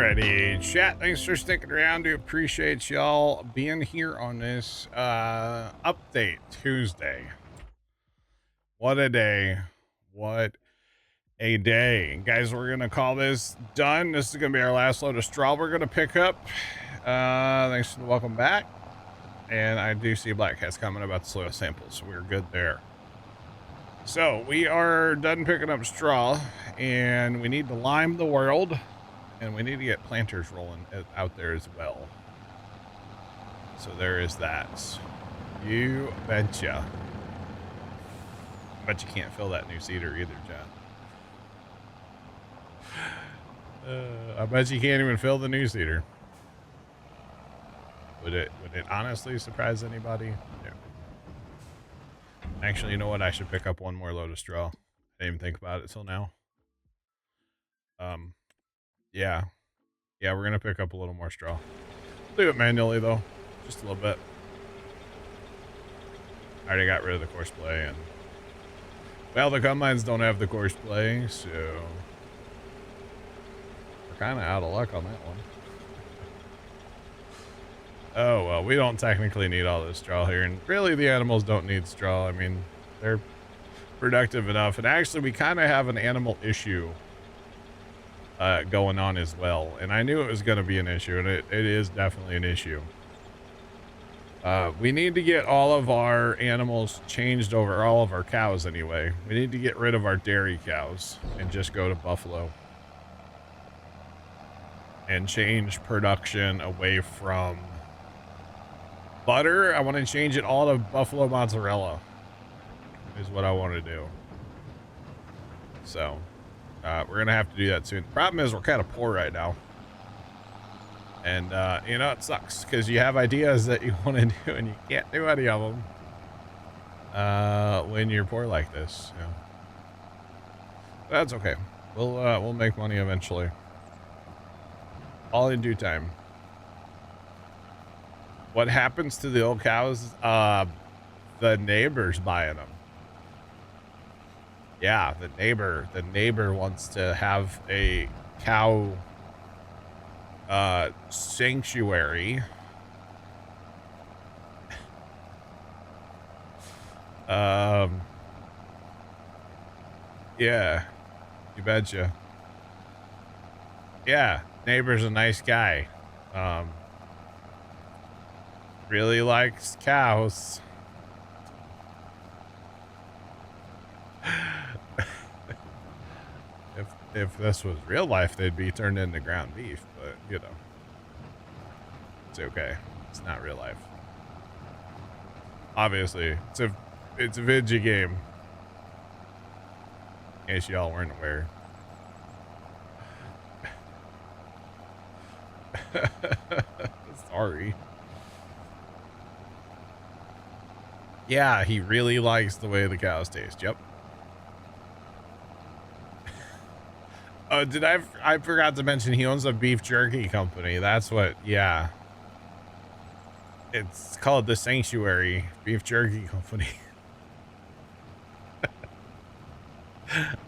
Alrighty, chat, thanks for sticking around. Do appreciate y'all being here on this update Tuesday. What a day. What a day. Guys, we're gonna call this done. This is gonna be our last load of straw we're gonna pick up. Thanks for the welcome back. And I do see Black Cat's comment about the soil samples, so we're good there. So we are done picking up straw, and we need to lime the world. And we need to get planters rolling out there as well. So there is that. You betcha. I bet you can't fill that new seeder either, John. I bet you can't even fill the new seeder. Would it honestly surprise anybody? No. Actually, you know what? I should pick up one more load of straw. I didn't even think about it till now. Yeah, we're gonna pick up a little more straw. Do it manually though, just a little bit. I already got rid of the course play, and well, the combines don't have the course play, so we're kind of out of luck on that one. Oh well, we don't technically need all this straw here, and really the animals don't need straw. I mean, they're productive enough, and actually we kind of have an animal issue going on as well, and I knew it was going to be an issue, and it is definitely an issue. We need to get all of our animals changed over, all of our cows anyway. We need to get rid of our dairy cows and just go to buffalo and change production away from butter. I want to change it all to buffalo mozzarella is what I want to do. So we're gonna have to do that soon. Problem is, we're kind of poor right now, and you know, it sucks because you have ideas that you want to do and you can't do any of them when you're poor like this. You know. That's okay. We'll make money eventually, all in due time. What happens to the old cows? The neighbor's buying them. Yeah, the neighbor wants to have a cow sanctuary. Yeah, you betcha. Yeah, neighbor's a nice guy. Really likes cows. If this was real life, they'd be turned into ground beef, but you know, it's okay. It's not real life. Obviously, it's a video game. In case y'all weren't aware. Sorry. Yeah, he really likes the way the cows taste. Yep. Oh, I forgot to mention he owns a beef jerky company. That's what, yeah. It's called the Sanctuary Beef Jerky Company.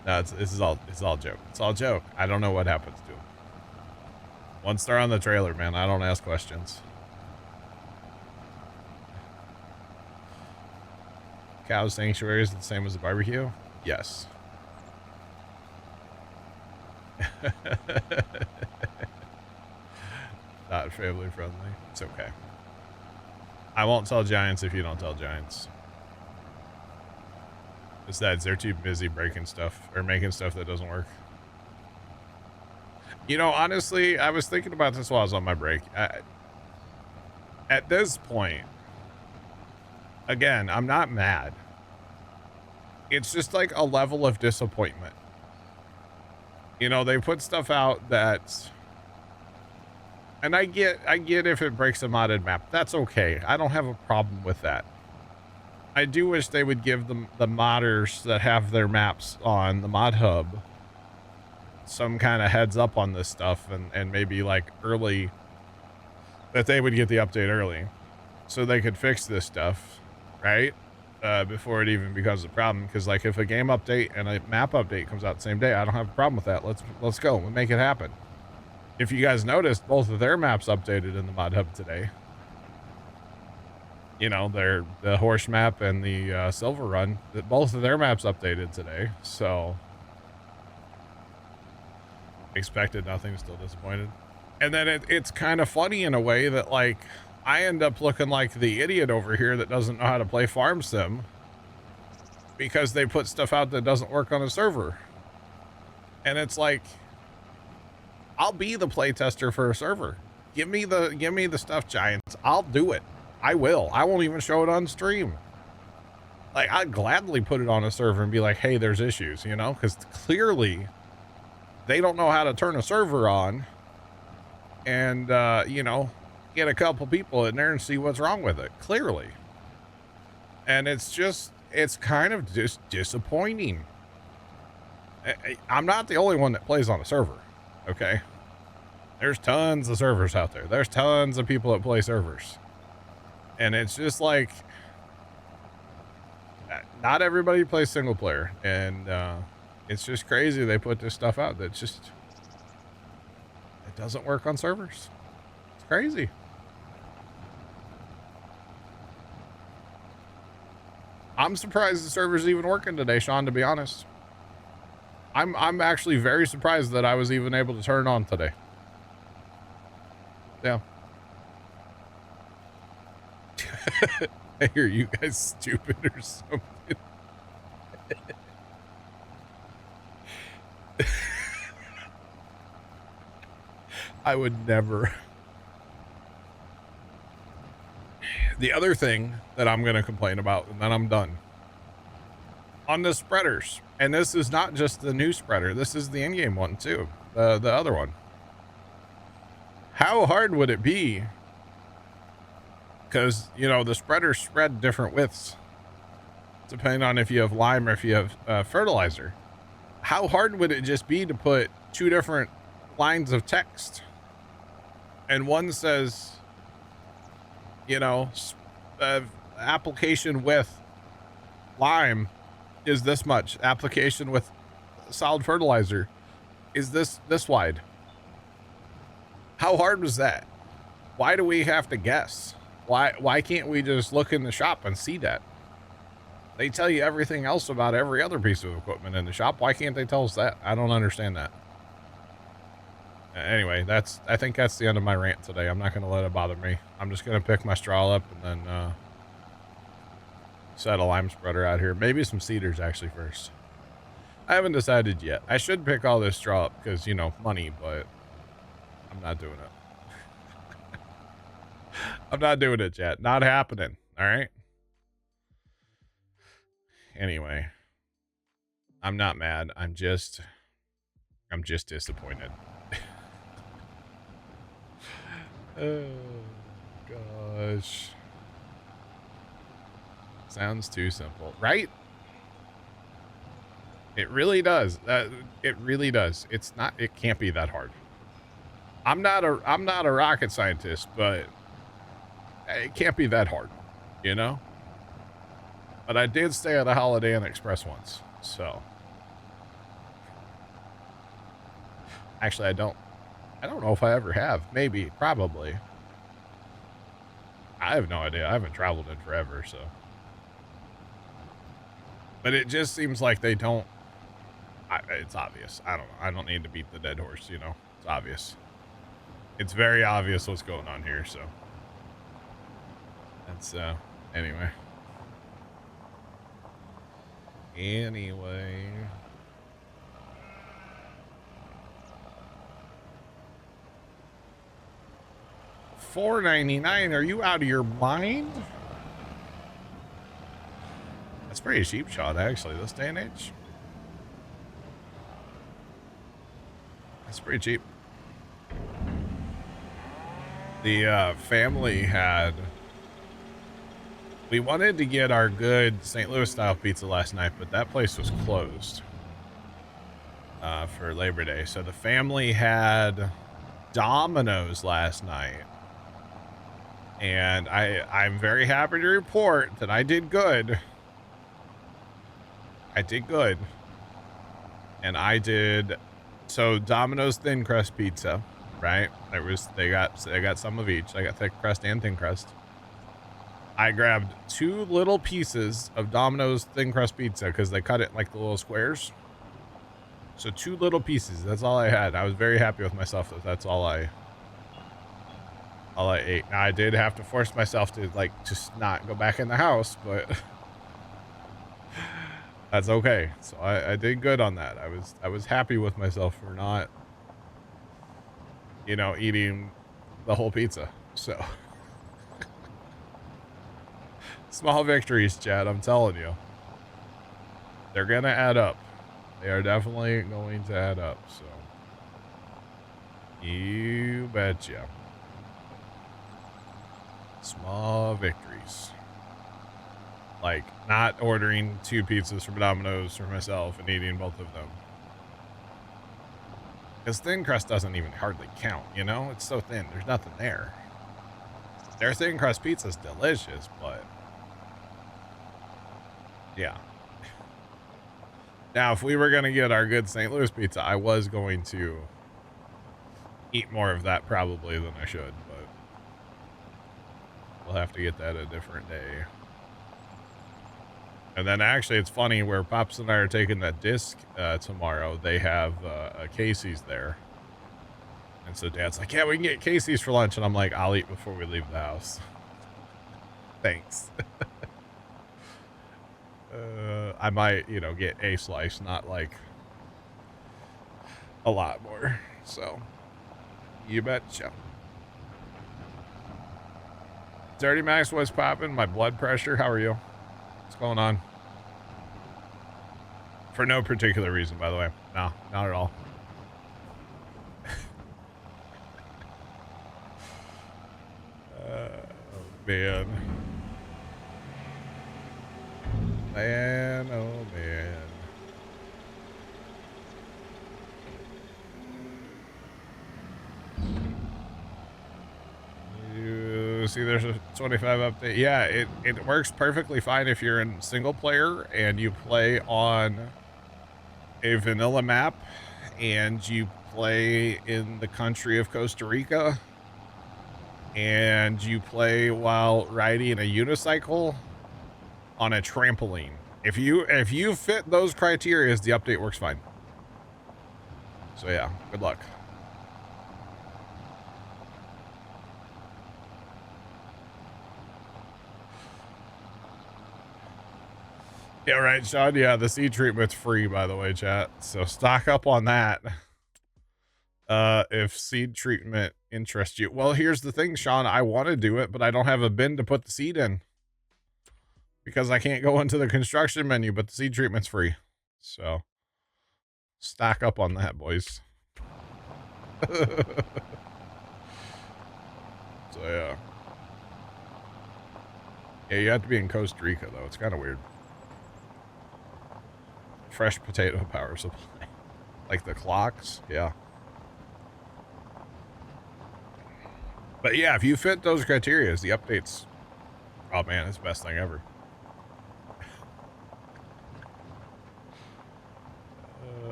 No, it's all joke. It's all joke. I don't know what happens to him. Once they're on the trailer, man, I don't ask questions. Cow sanctuary is the same as a barbecue? Yes. Not family friendly. It's okay. I won't tell Giants if you don't tell Giants. Besides, they're too busy breaking stuff or making stuff that doesn't work. You know, honestly, I was thinking about this while I was on my break. At this point, again, I'm not mad. It's just like a level of disappointment. You know, they put stuff out that, and I get if it breaks a modded map, that's okay. I don't have a problem with that. I do wish they would give them the modders that have their maps on the mod hub some kind of heads up on this stuff, and maybe like early, that they would get the update early so they could fix this stuff, right? Before it even becomes a problem. Because like if a game update and a map update comes out the same day, I don't have a problem with that. Let's go. We'll make it happen. if you guys noticed, both of their maps updated in the mod hub today. You know, the horse map and the silver run, both of their maps updated today. So expected nothing, still disappointed. And then it's kind of funny in a way that, like, I end up looking like the idiot over here that doesn't know how to play farm sim because they put stuff out that doesn't work on a server. And it's like, I'll be the playtester for a server. Give me the stuff, Giants. I'll do it. I will. I won't even show it on stream. Like, I'd gladly put it on a server and be like, hey, there's issues, you know? Because clearly they don't know how to turn a server on and, you know, get a couple people in there and see what's wrong with it. Clearly. And it's kind of just disappointing. I'm not the only one that plays on a server. Okay. There's tons of servers out there. There's tons of people that play servers. And it's just like, not everybody plays single player. And it's just crazy they put this stuff out that just, it doesn't work on servers. It's crazy. I'm surprised the server's even working today, Sean, to be honest. I'm actually very surprised that I was even able to turn it on today. Yeah. I hear you guys stupid or something. I would never. The other thing that I'm going to complain about, and then I'm done. On the spreaders, and this is not just the new spreader, this is the in-game one too, the other one. How hard would it be? Because, you know, the spreaders spread different widths, depending on if you have lime or if you have fertilizer. How hard would it just be to put two different lines of text? And one says, you know, application with lime is this much. Application with solid fertilizer is this wide. How hard was that? Why do we have to guess? Why can't we just look in the shop and see that? They tell you everything else about every other piece of equipment in the shop. Why can't they tell us that? I don't understand that. Anyway, I think that's the end of my rant today. I'm not going to let it bother me. I'm just going to pick my straw up and then set a lime spreader out here. Maybe some cedars actually first. I haven't decided yet. I should pick all this straw up because, you know, money, but I'm not doing it. I'm not doing it yet. Not happening. All right. Anyway, I'm not mad. I'm just disappointed. Oh gosh. Sounds too simple, right? It really does. It really does. It's not, it can't be that hard. I'm not a rocket scientist, but it can't be that hard, you know? But I did stay at a Holiday Inn Express once, so. Actually, I don't know if I ever have. Maybe, probably. I have no idea. I haven't traveled in forever, so. But it just seems like they don't. It's obvious. I don't know. I don't need to beat the dead horse, you know? It's obvious. It's very obvious what's going on here, so. That's, anyway. Anyway. $4.99. Are you out of your mind? That's pretty cheap shot, actually, this day and age. That's pretty cheap. The family had. We wanted to get our good St. Louis style pizza last night, but that place was closed for Labor Day. So the family had Domino's last night. And I'm very happy to report that I did good. I did good. And I did, so Domino's thin crust pizza, right? They got some of each. I got thick crust and thin crust. I grabbed 2 little pieces of Domino's thin crust pizza because they cut it in like the little squares. So 2 little pieces. That's all I had. I was very happy with myself that that's all I ate. Now I did have to force myself to like just not go back in the house, but that's okay. So I did good on that. I was happy with myself for not, you know, eating the whole pizza. So small victories, Chad. I'm telling you, they're gonna add up. They are definitely going to add up. So you betcha. Small victories. Like not ordering 2 pizzas from Domino's for myself and eating both of them. Because thin crust doesn't even hardly count, you know? It's so thin. There's nothing there. Their thin crust pizza's delicious, but yeah. Now, if we were going to get our good St. Louis pizza, I was going to eat more of that probably than I should, but we'll have to get that a different day. And then actually, it's funny where Pops and I are taking that disc tomorrow. They have a Casey's there. And so Dad's like, yeah, we can get Casey's for lunch. And I'm like, I'll eat before we leave the house. Thanks. I might, you know, get a slice, not like a lot more. So, you betcha. Dirty Max, what's popping? My blood pressure, how are you? What's going on? For no particular reason, by the way. No, not at all. Man. Man, oh man. You see there's a 25 update. Yeah, it works perfectly fine if you're in single player and you play on a vanilla map and you play in the country of Costa Rica and you play while riding a unicycle on a trampoline. If you fit those criteria, the update works fine. So yeah, good luck. Yeah, right, Sean. Yeah, the seed treatment's free, by the way, chat. So stock up on that. If seed treatment interests you. Well, here's the thing, Sean. I want to do it, but I don't have a bin to put the seed in. Because I can't go into the construction menu, but the seed treatment's free. So stock up on that, boys. So yeah. Yeah, you have to be in Costa Rica, though. It's kind of weird. Fresh potato power supply. Like the clocks, yeah. But yeah, if you fit those criteria, the updates, oh man, it's the best thing ever.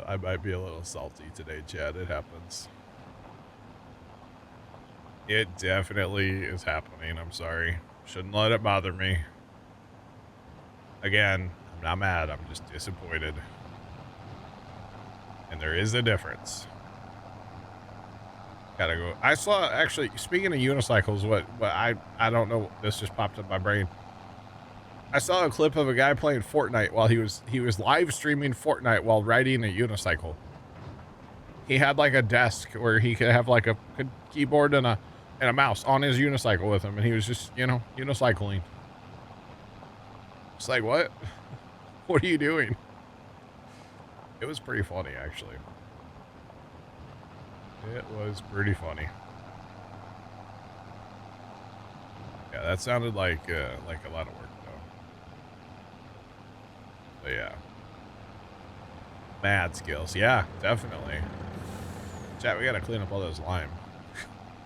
I might be a little salty today, Chad. It happens. It definitely is happening. I'm sorry. Shouldn't let it bother me. Again, I'm not mad. I'm just disappointed. And there is a difference. Gotta go. I saw, actually, speaking of unicycles, what I don't know, this just popped up in my brain. I saw a clip of a guy playing Fortnite while he was live streaming Fortnite while riding a unicycle. He had like a desk where he could have like a keyboard and a mouse on his unicycle with him, and he was just, you know, unicycling. It's like, what? What are you doing? It was pretty funny, actually. It was pretty funny. Yeah, that sounded like a lot of work, though. But yeah. Mad skills. Yeah, definitely. Chat, we gotta clean up all those lime.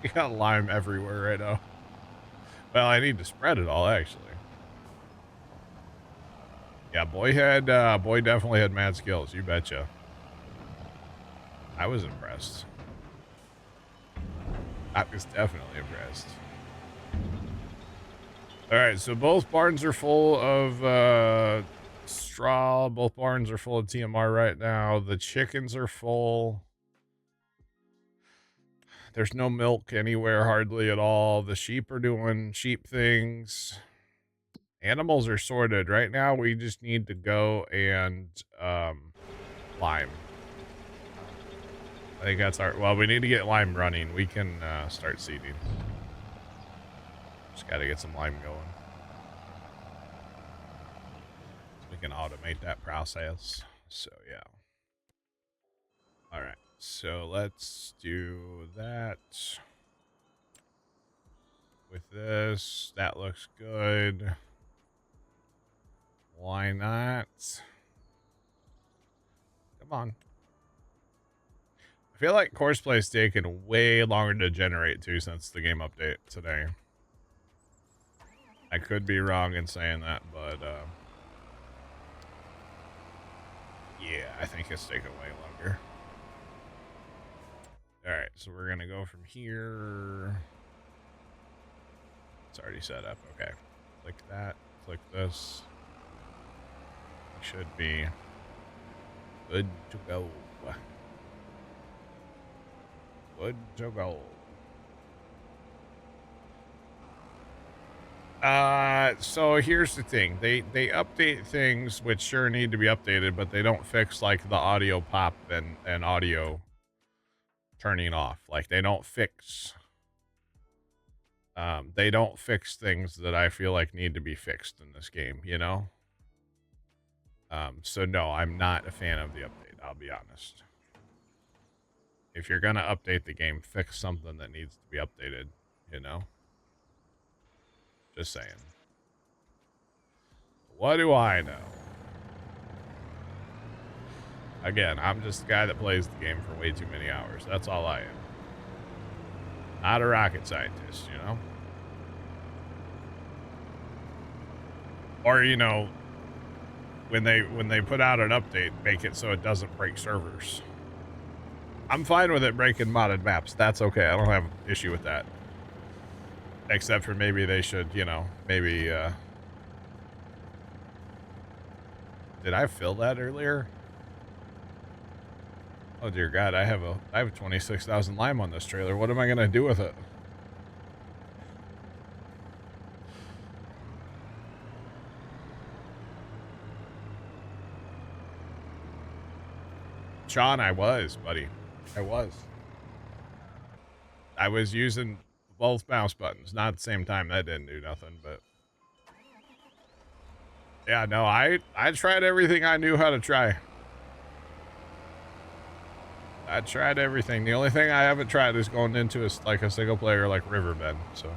We got lime everywhere right now. Well, I need to spread it all, actually. Yeah, boy definitely had mad skills, you betcha. I was impressed. I was definitely impressed. All right, so both barns are full of straw. Both barns are full of TMR right now. The chickens are full. There's no milk anywhere hardly at all. The sheep are doing sheep things. Animals are sorted. Right now, we just need to go and lime. I think that's our... Well, we need to get lime running. We can start seeding. Just got to get some lime going. So we can automate that process. So, yeah. All right. So, let's do that. With this. That looks good. Why not? Come on. I feel like course play's taken way longer to generate, too, since the game update today. I could be wrong in saying that, but, yeah, I think it's taken way longer. Alright, so we're gonna go from here. It's already set up, okay. Click that, click this. We should be good to go. Good to go. So here's the thing. They update things which sure need to be updated, but they don't fix like the audio pop and audio turning off. Like they don't fix things that I feel like need to be fixed in this game, you know? So no, I'm not a fan of the update, I'll be honest. If you're gonna update the game, fix something that needs to be updated, you know? Just saying. What do I know? Again, I'm just a guy that plays the game for way too many hours. That's all I am. Not a rocket scientist, you know? Or, you know, when they put out an update, make it so it doesn't break servers. I'm fine with it breaking modded maps. That's okay. I don't have an issue with that. Except for maybe they should, you know, maybe, did I fill that earlier? Oh dear God, I have 26,000 lime on this trailer. What am I gonna do with it? Sean, I was, buddy. I was using both mouse buttons, not at the same time. That didn't do nothing, but yeah, no, I tried everything I knew how to try. I tried everything. The only thing I haven't tried is going into a, like a single player like Riverbend. So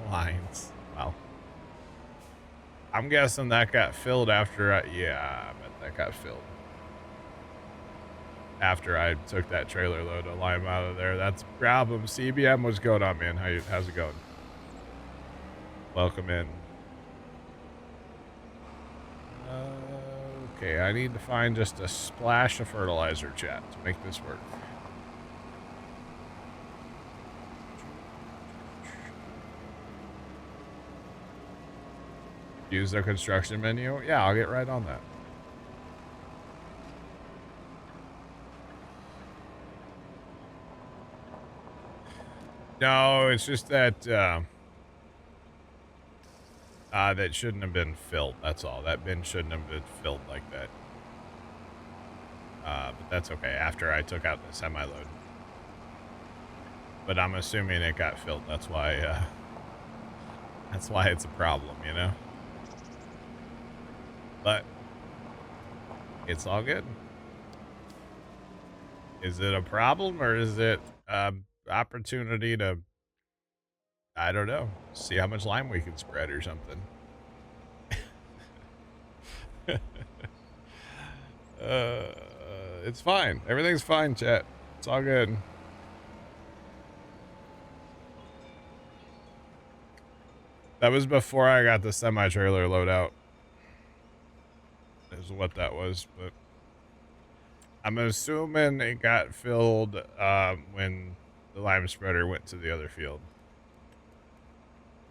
lines. Wow. I'm guessing that got filled after yeah, I bet that got filled. After I took that trailer load of lime out of there. That's a problem. CBM, what's going on, man? How's it going? Welcome in. Okay, I need to find just a splash of fertilizer, chat, to make this work. Use their construction menu? Yeah, I'll get right on that. No, it's just that, that shouldn't have been filled, that's all. That bin shouldn't have been filled like that. But that's okay, after I took out the semi-load. But I'm assuming it got filled, that's why it's a problem, you know? But it's all good. Is it a problem, or is it opportunity to, I don't know, see how much lime we can spread or something? It's fine. Everything's fine, chat. It's all good. That was before I got the semi-trailer load out. Is what that was, but I'm assuming it got filled when the lime spreader went to the other field.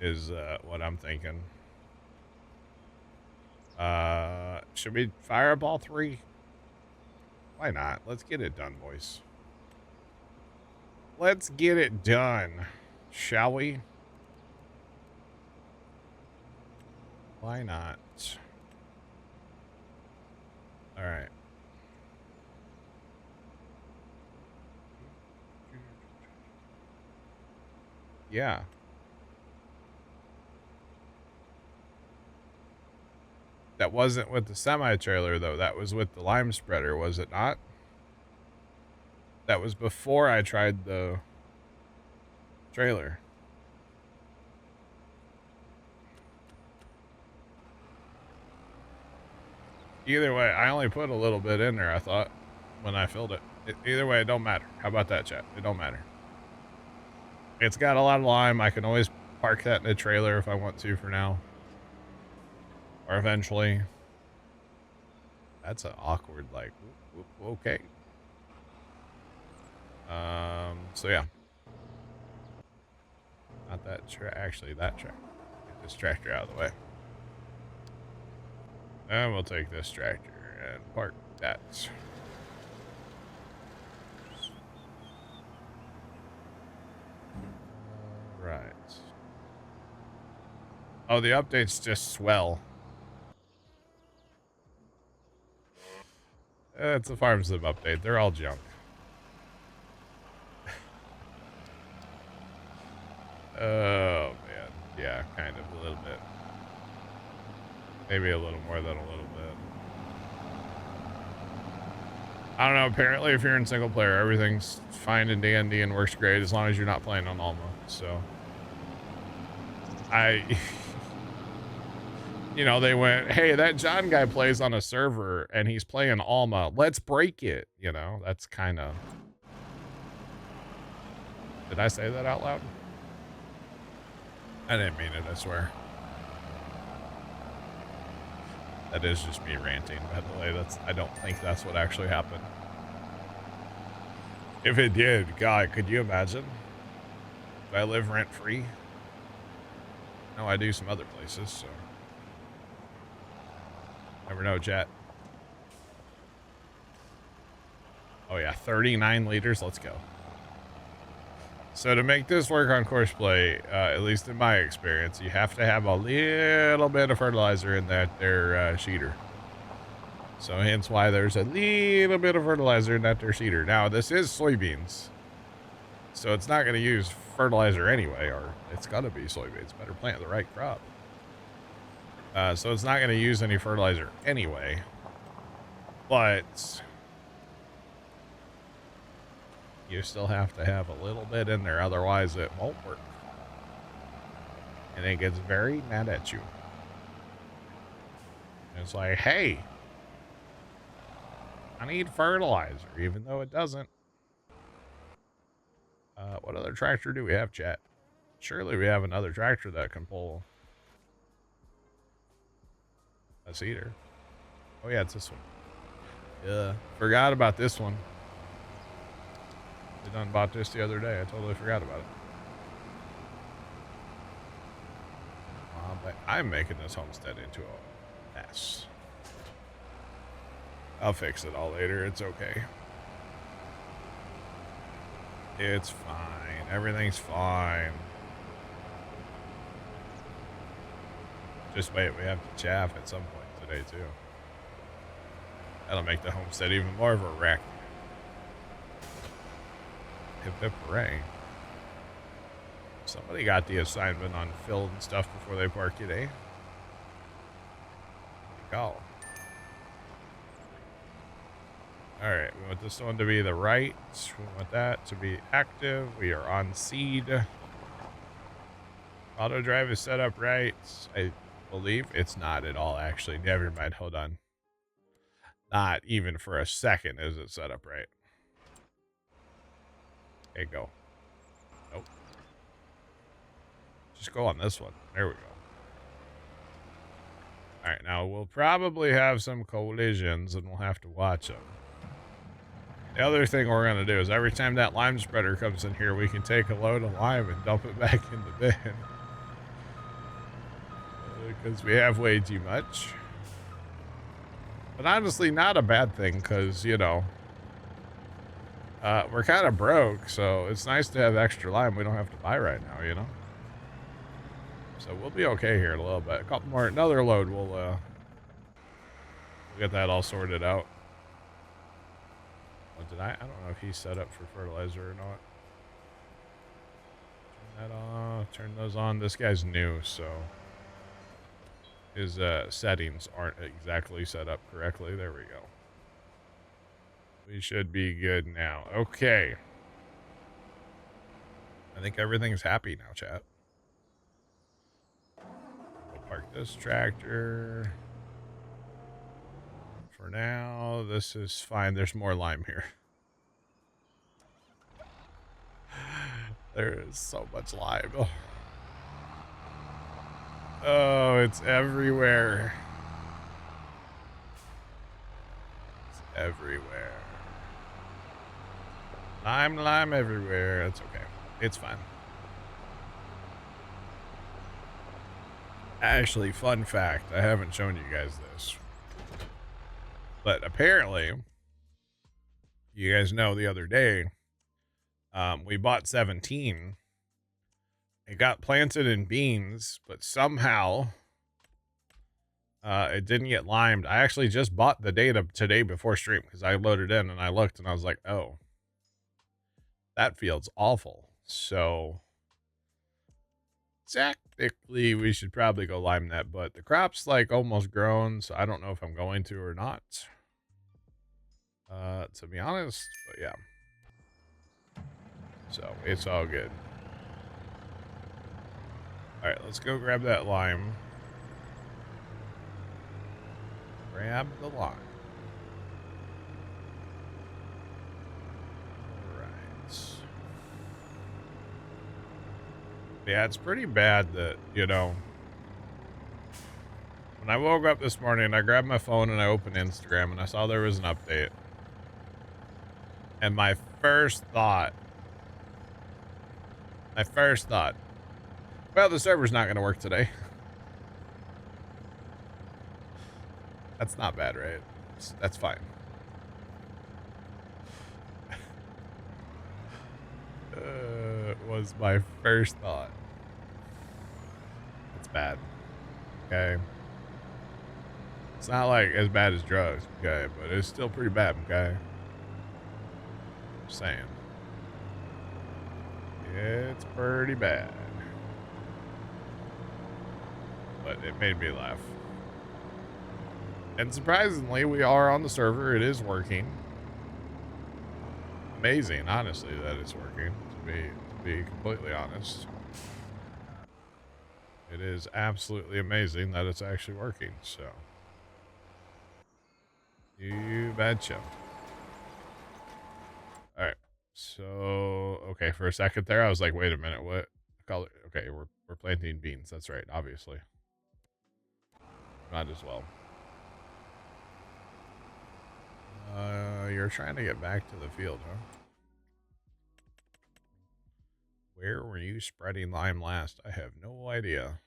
Is what I'm thinking. Should we fire up all 3? Why not? Let's get it done, boys. Let's get it done, shall we? Why not? All right. Yeah. That wasn't with the semi-trailer, though. That was with the lime spreader, was it not? That was before I tried the trailer. Either way, I only put a little bit in there, I thought, when I filled it. Either way, it don't matter. How about that, chat? It don't matter. It's got a lot of lime. I can always park that in a trailer if I want to for now. Or eventually. That's an awkward, like, whoop, whoop, okay. So yeah. Not that actually that tractor. Get this tractor out of the way. And we'll take this tractor and park that. Right. Oh, the updates just swell. It's a farm sim update. They're all junk. Oh, man. Yeah, kind of. A little bit. Maybe a little more than a little bit. I don't know. Apparently, if you're in single player, everything's fine and dandy and works great as long as you're not playing on Alma. So, you know, they went, hey, that John guy plays on a server and he's playing Alma. Let's break it. You know, that's kind of. Did I say that out loud? I didn't mean it, I swear. That is just me ranting, by the way. I don't think that's what actually happened. If it did, God, could you imagine? Do I live rent-free? No, I do some other places, so. Never know, chat. Oh yeah, 39 liters, let's go. So to make this work on course play, at least in my experience, you have to have a little bit of fertilizer in that there sheeter. So hence why there's a little bit of fertilizer in that there sheeter. Now this is soybeans, so it's not going to use fertilizer anyway, or it's got to be soybeans. Better plant the right crop. So it's not going to use any fertilizer anyway, but you still have to have a little bit in there, otherwise it won't work. And it gets very mad at you. And it's like, hey, I need fertilizer, even though it doesn't. What other tractor do we have, chat? Surely we have another tractor that can pull a seeder. Oh yeah, it's this one. Yeah, forgot about this one. I done bought this the other day. I totally forgot about it. But I'm making this homestead into a mess. I'll fix it all later. It's okay. It's fine. Everything's fine. Just wait. We have to chaff at some point today, too. That'll make the homestead even more of a wreck. Hip hip hooray. Somebody got the assignment on field and stuff before they parked it, eh? Go. Alright, we want this one to be the right. We want that to be active. We are on seed. Auto drive is set up right. I believe it's not at all, actually. Never mind. Hold on. Not even for a second is it set up right. Okay, go. Nope. Just go on this one. There we go. All right, now we'll probably have some collisions and we'll have to watch them. The other thing we're going to do is every time that lime spreader comes in here, we can take a load of lime and dump it back in the bin. Because we have way too much. But honestly, not a bad thing because, you know, we're kind of broke, so it's nice to have extra lime we don't have to buy right now, you know? So we'll be okay here in a little bit. A couple more, another load, we'll get that all sorted out. What did I don't know if he's set up for fertilizer or not. Turn that on, turn those on. This guy's new, so his settings aren't exactly set up correctly. There we go. We should be good now. Okay. I think everything's happy now, chat. We'll park this tractor. For now, this is fine. There's more lime here. There is so much lime. Oh, it's everywhere. It's everywhere. Lime everywhere. That's okay. It's fine. Actually, fun fact. I haven't shown you guys this. But apparently, you guys know the other day, we bought 17. It got planted in beans, but somehow it didn't get limed. I actually just bought the data today before stream because I loaded in and I looked and I was like, oh, that feels awful. So technically we should probably go lime that, but the crop's like almost grown, so I don't know if I'm going to or not. To be honest, but yeah. So it's all good. All right, let's go grab that lime. Grab the lime. All right. Yeah, it's pretty bad that, you know, when I woke up this morning, I grabbed my phone and I opened Instagram and I saw there was an update. And my first thought, well, the server's not going to work today. That's not bad, right? That's fine. Was my first thought. It's bad. Okay. It's not like as bad as drugs, okay, but it's still pretty bad, okay? Just saying. It's pretty bad. But it made me laugh. And surprisingly, we are on the server. It is working. Amazing, honestly, that it's working, to be completely honest. It is absolutely amazing that it's actually working, so. You betcha. Alright. So, okay, for a second there, I was like, wait a minute, what color? Okay, we're planting beans. That's right, obviously. Might as well. You're trying to get back to the field, huh? Where were you spreading lime last? I have no idea.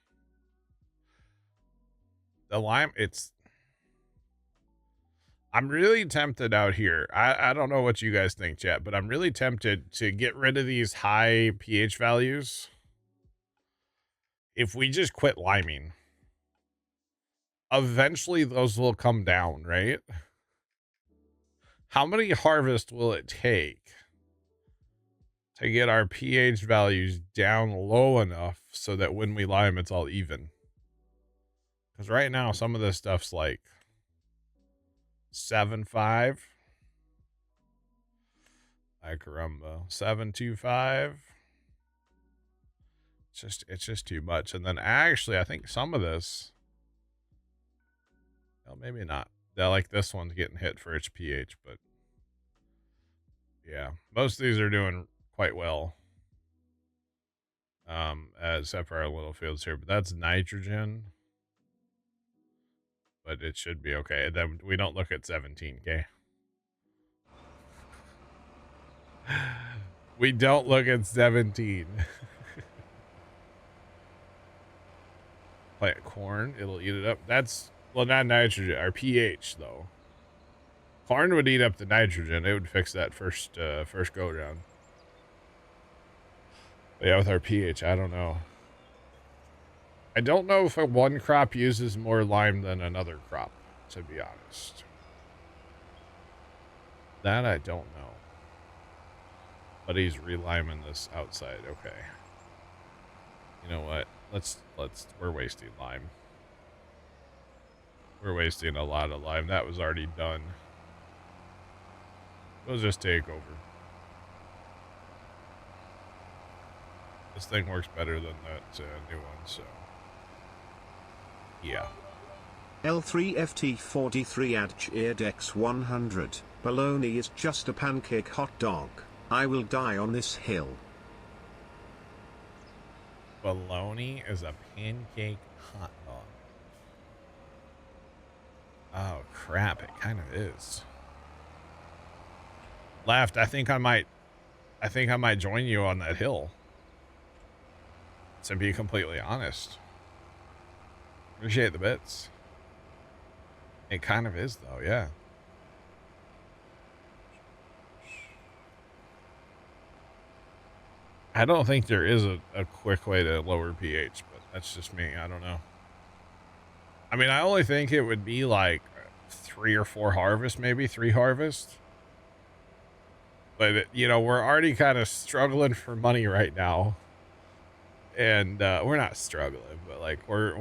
The lime, I'm really tempted out here. I don't know what you guys think, chat, but I'm really tempted to get rid of these high pH values. If we just quit liming, eventually those will come down, right? How many harvests will it take to get our pH values down low enough so that when we lime, it's all even? Because right now, some of this stuff's like 7.5. Ay caramba. 7.25. It's just too much. And then actually, I think some of this, well, maybe not. Yeah, like this one's getting hit for its pH, but yeah, most of these are doing quite well. Except for our little fields here, but that's nitrogen. But it should be okay. Then we don't look at 17, okay? We don't look at 17. Plant corn, it'll eat it up. That's, well, not nitrogen, our pH though. Corn would eat up the nitrogen. It would fix that first go round. But yeah, with our pH, I don't know. I don't know if one crop uses more lime than another crop, to be honest. That I don't know. But he's reliming this outside. Okay. You know what? We're wasting lime. We're wasting a lot of lime. That was already done. We'll just take over. This thing works better than that new one, so. Yeah. L3FT43 Adch 100. Baloney is just a pancake hot dog. I will die on this hill. Baloney is a pancake hot dog. Oh crap, it kind of is. Left, I think I might join you on that hill. To be completely honest. Appreciate the bits. It kind of is though, yeah. I don't think there is a quick way to lower pH, but that's just me. I don't know. I mean, I only think it would be like 3 or 4 harvests, maybe 3 harvests. But, you know, we're already kind of struggling for money right now. And we're not struggling, but like we're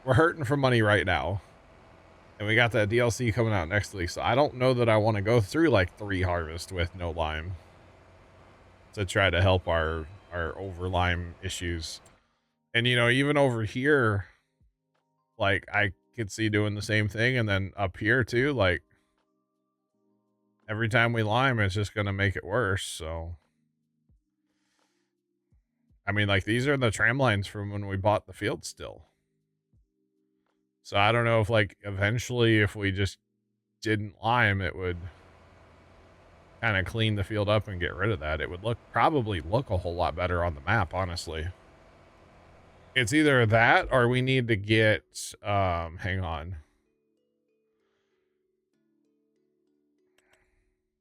hurting for money right now. And we got that DLC coming out next week. So I don't know that I want to go through like 3 harvests with no lime to try to help our over lime issues. And, you know, even over here, like I could see doing the same thing. And then up here too, like every time we lime, it's just going to make it worse. So, I mean, like these are the tram lines from when we bought the field still. So I don't know if like eventually if we just didn't lime, it would kind of clean the field up and get rid of that. It would probably look a whole lot better on the map, honestly. It's either that or we need to get, hang on.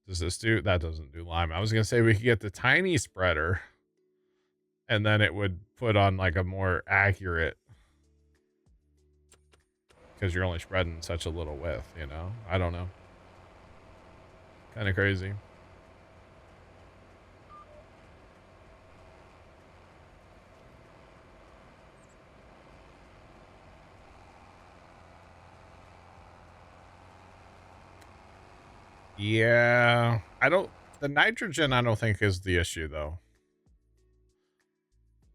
Does this do, that doesn't do lime. I was going to say we could get the tiny spreader and then it would put on like a more accurate, because you're only spreading such a little width, you know? I don't know. Kind of crazy. Yeah, the nitrogen I don't think is the issue though.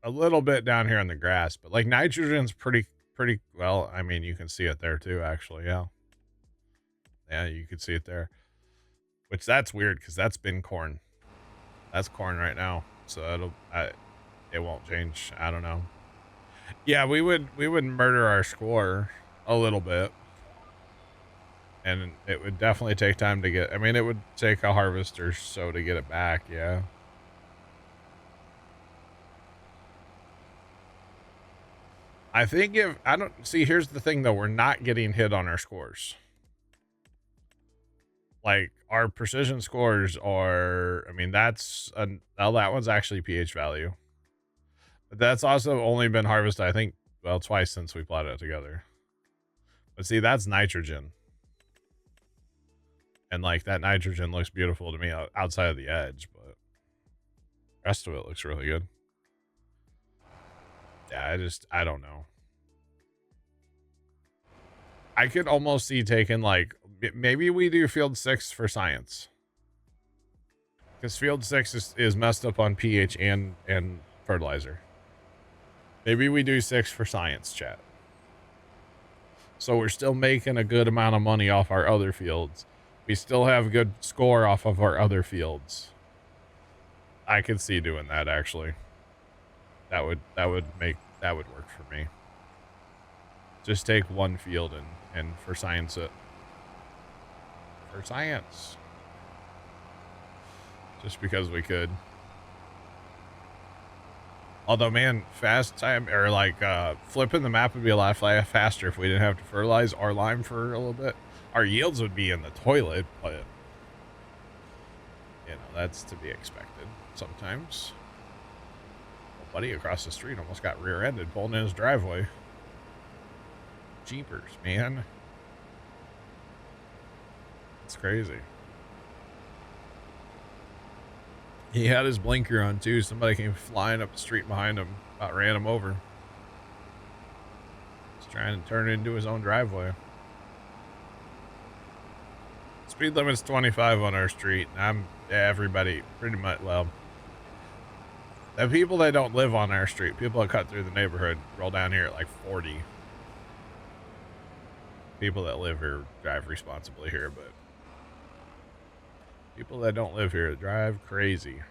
A little bit down here in the grass, but like nitrogen's pretty well, I mean, you can see it there too, actually. Yeah. Yeah, you can see it there. Which that's weird because that's been corn. That's corn right now. So it won't change. I don't know. Yeah, we would murder our score a little bit. And it would definitely take time to get, I mean, it would take a harvest or so to get it back, yeah. I think here's the thing though, we're not getting hit on our scores. Like, our precision scores are, I mean, that one's actually pH value. But that's also only been harvested, I think, well, twice since we plotted it together. But see, that's nitrogen. And like that nitrogen looks beautiful to me outside of the edge, but the rest of it looks really good. Yeah, I don't know. I could almost see taking like, maybe we do field 6 for science. Because field 6 is messed up on pH and fertilizer. Maybe we do 6 for science, chat. So we're still making a good amount of money off our other fields. We still have good score off of our other fields. I could see doing that, actually. That would work for me. Just take one field and for science it. For science. just because we could. Although, man, fast time or like flipping the map would be a lot faster if we didn't have to fertilize our lime for a little bit. Our yields would be in the toilet, but you know, that's to be expected sometimes. Well, buddy across the street almost got rear-ended pulling in his driveway. Jeepers, man. It's crazy. He had his blinker on too. Somebody came flying up the street behind him, about ran him over. He's trying to turn it into his own driveway. Speed limit's 25 on our street. Everybody pretty much, well, the people that don't live on our street, people that cut through the neighborhood, roll down here at like 40. People that live here drive responsibly here, but people that don't live here drive crazy.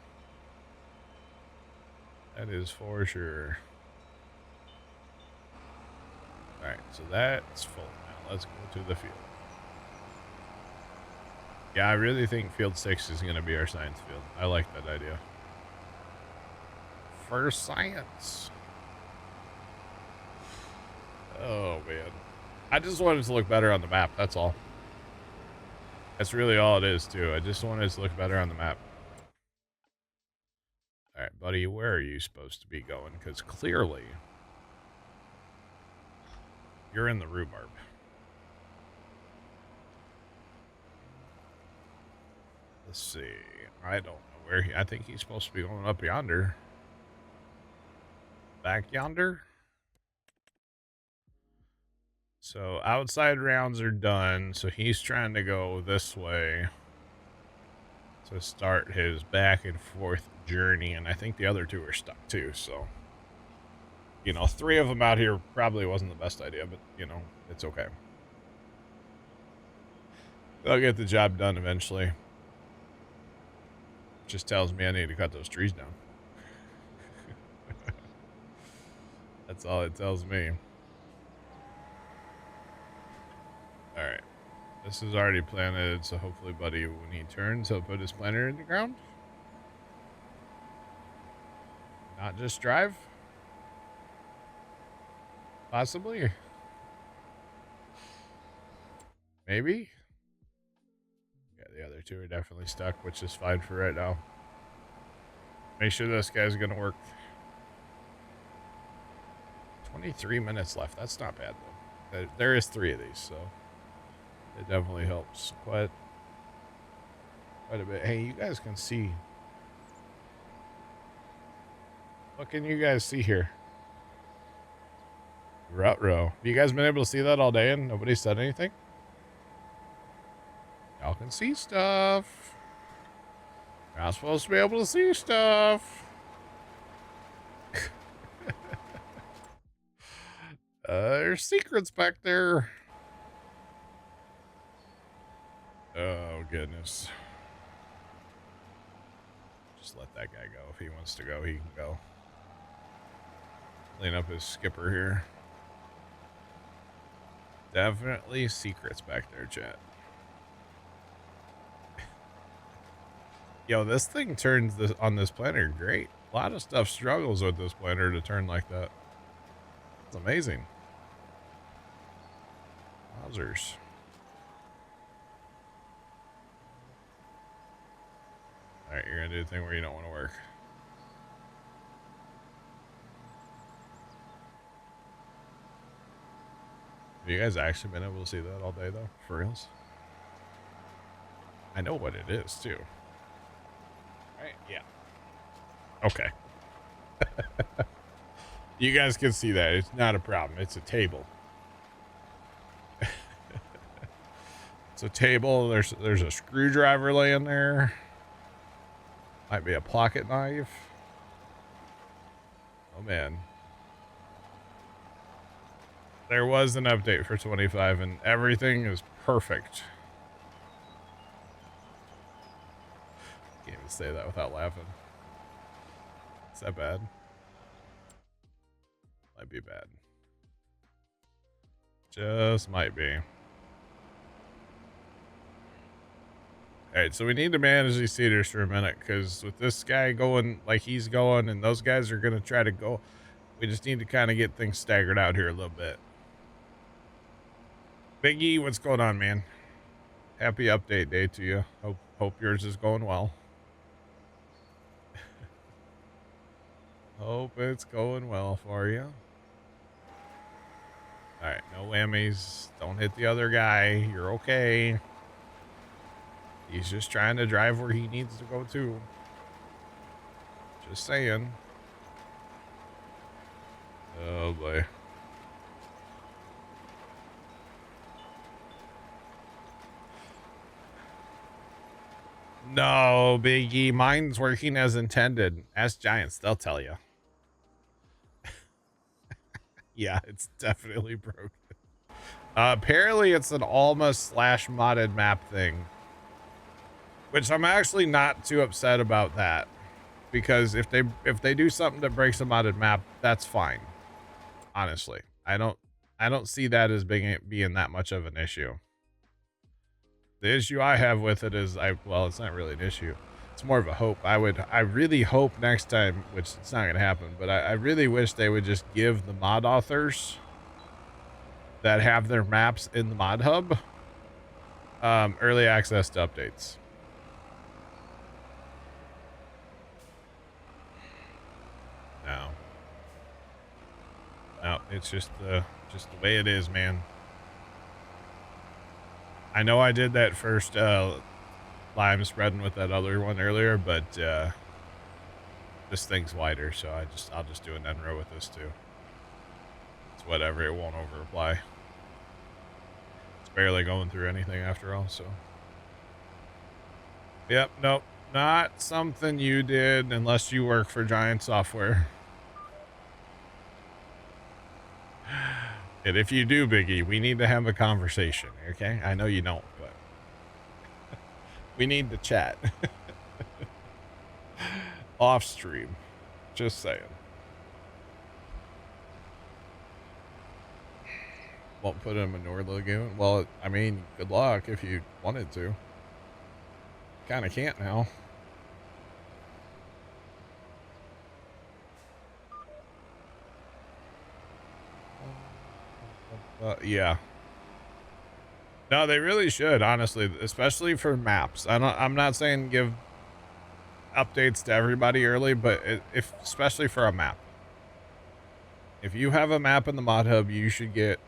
That is for sure. Alright, so that's full now. Let's go to the field. Yeah, I really think field 6 is going to be our science field. I like that idea. For science. Oh, man. I just wanted it to look better on the map, that's all. That's really all it is, too. I just wanted it to look better on the map. Alright, buddy, where are you supposed to be going? Because clearly, you're in the rhubarb. Let's see. I don't know where I think he's supposed to be going up yonder. Back yonder? So outside rounds are done. So he's trying to go this way to start his back and forth journey. And I think the other two are stuck too. So, you know, 3 of them out here probably wasn't the best idea, but you know, it's okay. They'll get the job done eventually. Just tells me I need to cut those trees down. That's all it tells me. Alright. This is already planted, so hopefully, buddy, when he turns, he'll put his planter in the ground. Not just drive. Possibly. Maybe. Yeah, the other two are definitely stuck, which is fine for right now. Make sure this guy's gonna work. 23 minutes left. That's not bad, though. There is 3 of these, so it definitely helps quite a bit. Hey, you guys can see. What can you guys see here? Ruh-roh. Have you guys been able to see that all day and nobody said anything? Y'all can see stuff. You're not supposed to be able to see stuff. There's secrets back there. Oh, goodness. Just let that guy go. If he wants to go, he can go. Clean up his skipper here. Definitely secrets back there, chat. Yo, this thing turns on this planter great. A lot of stuff struggles with this planter to turn like that. It's amazing. Wowzers. Alright, you're gonna do the thing where you don't want to work. Have you guys actually been able to see that all day, though? For reals? I know what it is, too. Right? Yeah. Okay. You guys can see that. It's not a problem. It's a table. It's a table. There's a screwdriver laying there. Might be a pocket knife. Oh, man. There was an update for 25, and everything is perfect. Can't even say that without laughing. Is that bad? Might be bad. Just might be. All right, so we need to manage these cedars for a minute, because with this guy going like he's going and those guys are going to try to go, we just need to kind of get things staggered out here a little bit. Big E, what's going on, man? Happy update day to you. Hope yours is going well. Hope it's going well for you. All right, no whammies. Don't hit the other guy. You're okay. He's just trying to drive where he needs to go to. Just saying. Oh boy. No, Biggie. Mine's working as intended. Ask Giants. They'll tell you. Yeah, it's definitely broken. Apparently, it's an Alma / modded map thing. Which I'm actually not too upset about that. Because if they do something that breaks a modded map, that's fine. Honestly. I don't see that as being that much of an issue. The issue I have with it is well, it's not really an issue. It's more of a hope. I really hope next time, which it's not going to happen, but I really wish they would just give the mod authors that have their maps in the mod hub early access to updates. No, it's just the way it is, man. I know I did that first lime spreading with that other one earlier, but this thing's wider, so I'll just do an end row with this too. It's whatever, it won't over apply. It's barely going through anything after all, so. Yep, nope. Not something you did unless you work for Giant Software. And if you do, Biggie, we need to have a conversation, okay? I know you don't, but we need to chat. Off stream. Just saying. Won't put in a manure lagoon? Well, I mean, good luck if you wanted to. Kind of can't now. Yeah. No, they really should, honestly, especially for maps. I'm not saying give updates to everybody early, but especially for a map. If you have a map in the mod hub, you should get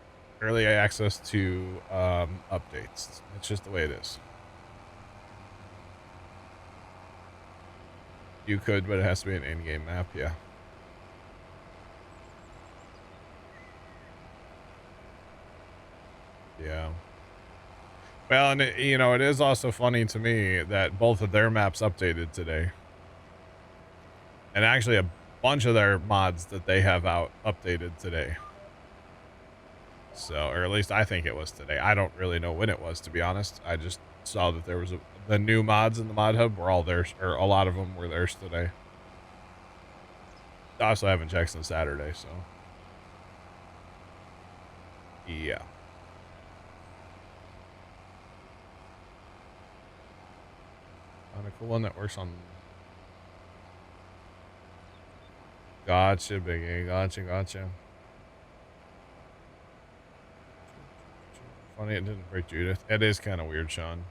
early access to updates. It's just the way it is. You could, but it has to be an in-game map, yeah. Yeah. Well, and it is also funny to me that both of their maps updated today. And actually a bunch of their mods that they have out updated today. So, or at least I think it was today. I don't really know when it was, to be honest. I just saw that there was the new mods in the mod hub were all theirs, or a lot of them were theirs today. I also haven't checked since Saturday, so. Yeah. On a cool one that works on. Gotcha, Biggie. Gotcha. Funny it didn't break Judith. It is kind of weird, Sean.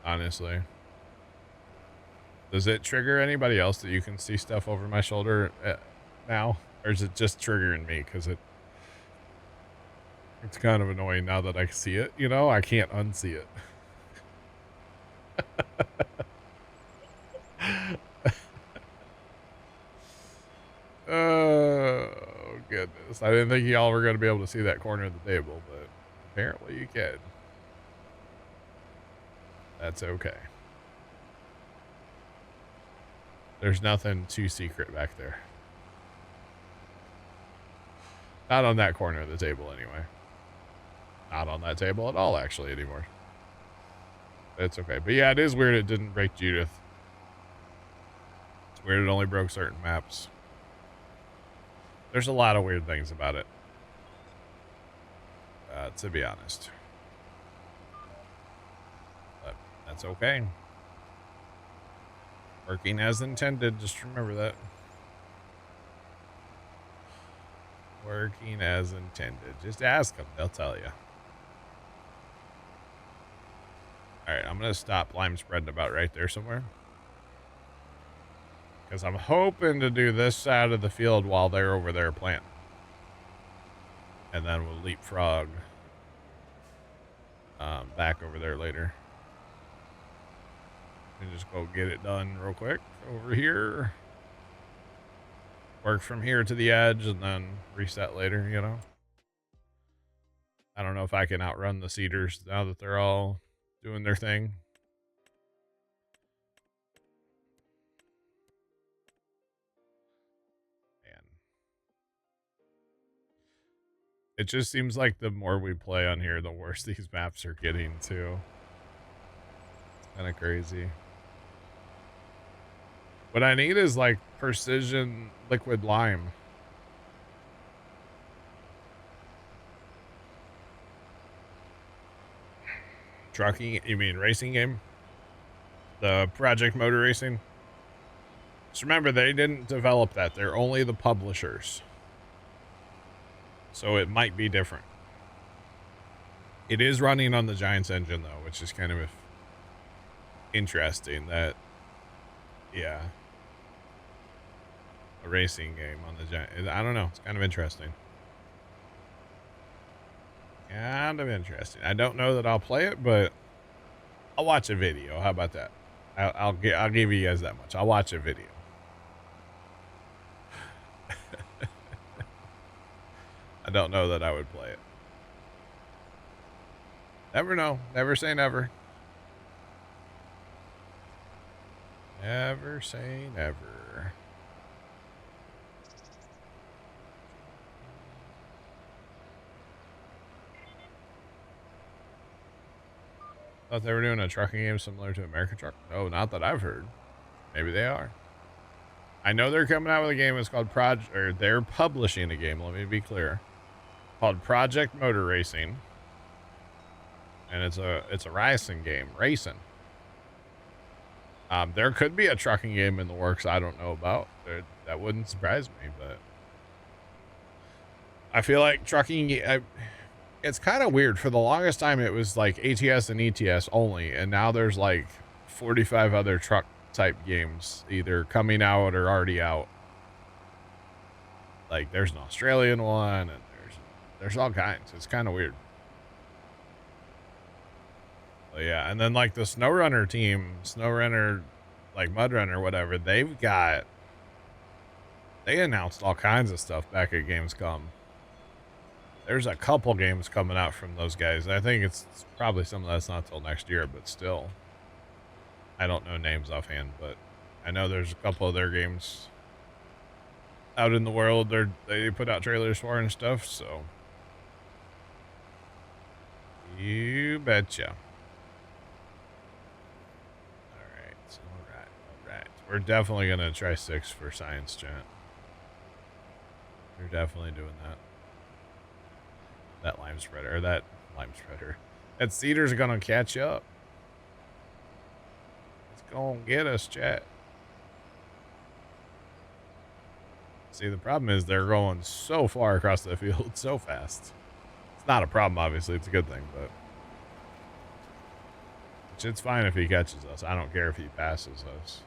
Honestly. Does it trigger anybody else that you can see stuff over my shoulder now? Or is it just triggering me? Because it's kind of annoying now that I see it. I can't unsee it. Oh, goodness. I didn't think y'all were going to be able to see that corner of the table, but apparently you can. That's okay. There's nothing too secret back there. Not on that corner of the table, anyway. Not on that table at all, actually, anymore. It's okay. But yeah, it is weird it didn't break Judith. It's weird it only broke certain maps. There's a lot of weird things about it. To be honest. But That's okay. Working as intended. Just remember that. Working as intended. Just ask them. They'll tell you. All right, I'm going to stop lime spreading about right there somewhere. Because I'm hoping to do this side of the field while they're over there planting. And then we'll leapfrog back over there later. And just go get it done real quick over here. Work from here to the edge and then reset later, you know. I don't know if I can outrun the cedars now that they're all doing their thing. Man. It just seems like the more we play on here, the worse these maps are getting too. Kind of crazy. What I need is like precision liquid lime. Trucking, you mean racing game? The Project Motor Racing? Just remember, they didn't develop that. They're only the publishers. So it might be different. It is running on the Giants engine, though, which is kind of interesting that, yeah. A racing game on the Giants. I don't know. It's kind of interesting. Kind of interesting. I don't know that I'll play it, but I'll watch a video. How about that? I'll give you guys that much. I'll watch a video. I don't know that I would play it. Never know. Never say never. Never say never. Thought they were doing a trucking game similar to American Truck. No, not that I've heard. Maybe they are. I know they're coming out with a game. It's called they're publishing a game. Let me be clear. Called Project Motor Racing. And it's a racing game. Racing. There could be a trucking game in the works I don't know about. That wouldn't surprise me, but I feel like trucking, it's kind of weird. For the longest time, it was like ATS and ETS only, and now there's like 45 other truck type games either coming out or already out. Like there's an Australian one, and there's all kinds. It's kind of weird. But yeah, and then like the SnowRunner team, SnowRunner, like Mudrunner, whatever, they announced all kinds of stuff back at Gamescom. There's a couple games coming out from those guys. I think it's probably some of that's not till next year, but still. I don't know names offhand, but I know there's a couple of their games out in the world they put out trailers for and stuff, so. You betcha. Alright. We're definitely going to try 6 for science, chat. We're definitely doing that. That cedar's gonna catch up. It's gonna get us, chat. See, the problem is they're going so far across the field so fast. It's not a problem, obviously. It's a good thing, but it's fine if he catches us. I don't care if he passes us.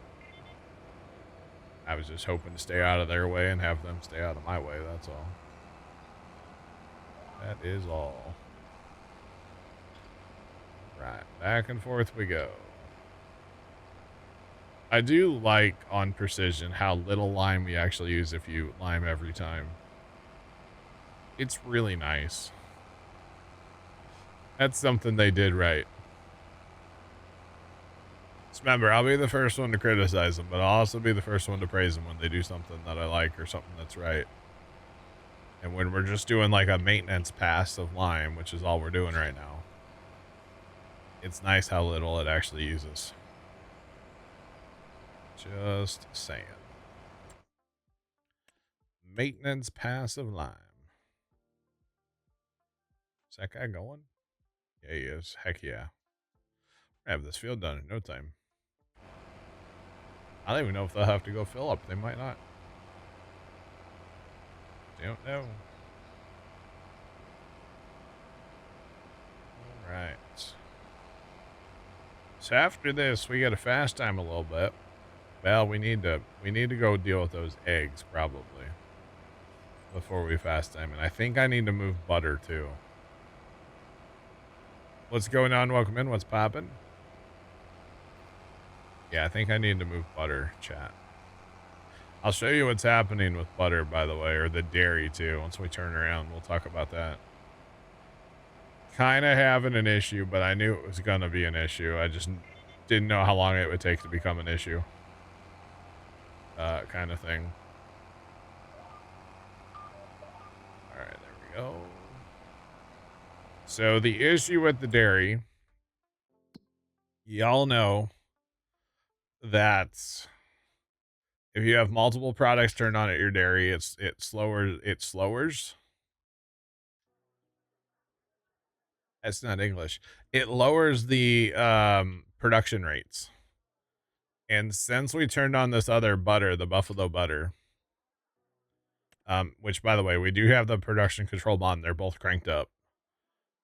I was just hoping to stay out of their way and have them stay out of my way, that's all. That is all. Right, back and forth we go. I do like on Precision how little lime we actually use if you lime every time. It's really nice. That's something they did right. Just remember, I'll be the first one to criticize them, but I'll also be the first one to praise them when they do something that I like or something that's right. And when we're just doing like a maintenance pass of lime, which is all we're doing right now, it's nice how little it actually uses. Just saying. Maintenance pass of lime. Is that guy going? Yeah, he is. Heck yeah. I have this field done in no time. I don't even know if they'll have to go fill up. They might not. Don't know. All right. So after this, we got to fast time a little bit. Well, we need to go deal with those eggs probably before we fast time, and I think I need to move butter too. What's going on? Welcome in. What's poppin'? Yeah, I think I need to move butter, chat. I'll show you what's happening with butter, by the way, or the dairy too. Once we turn around, we'll talk about that. Kind of having an issue, but I knew it was going to be an issue. I just didn't know how long it would take to become an issue. Kind of thing. All right, there we go. So the issue with the dairy, y'all know that if you have multiple products turned on at your dairy, it slowers. That's not English. It lowers the production rates. And since we turned on this other butter, the buffalo butter, which by the way, we do have the production control on. They're both cranked up.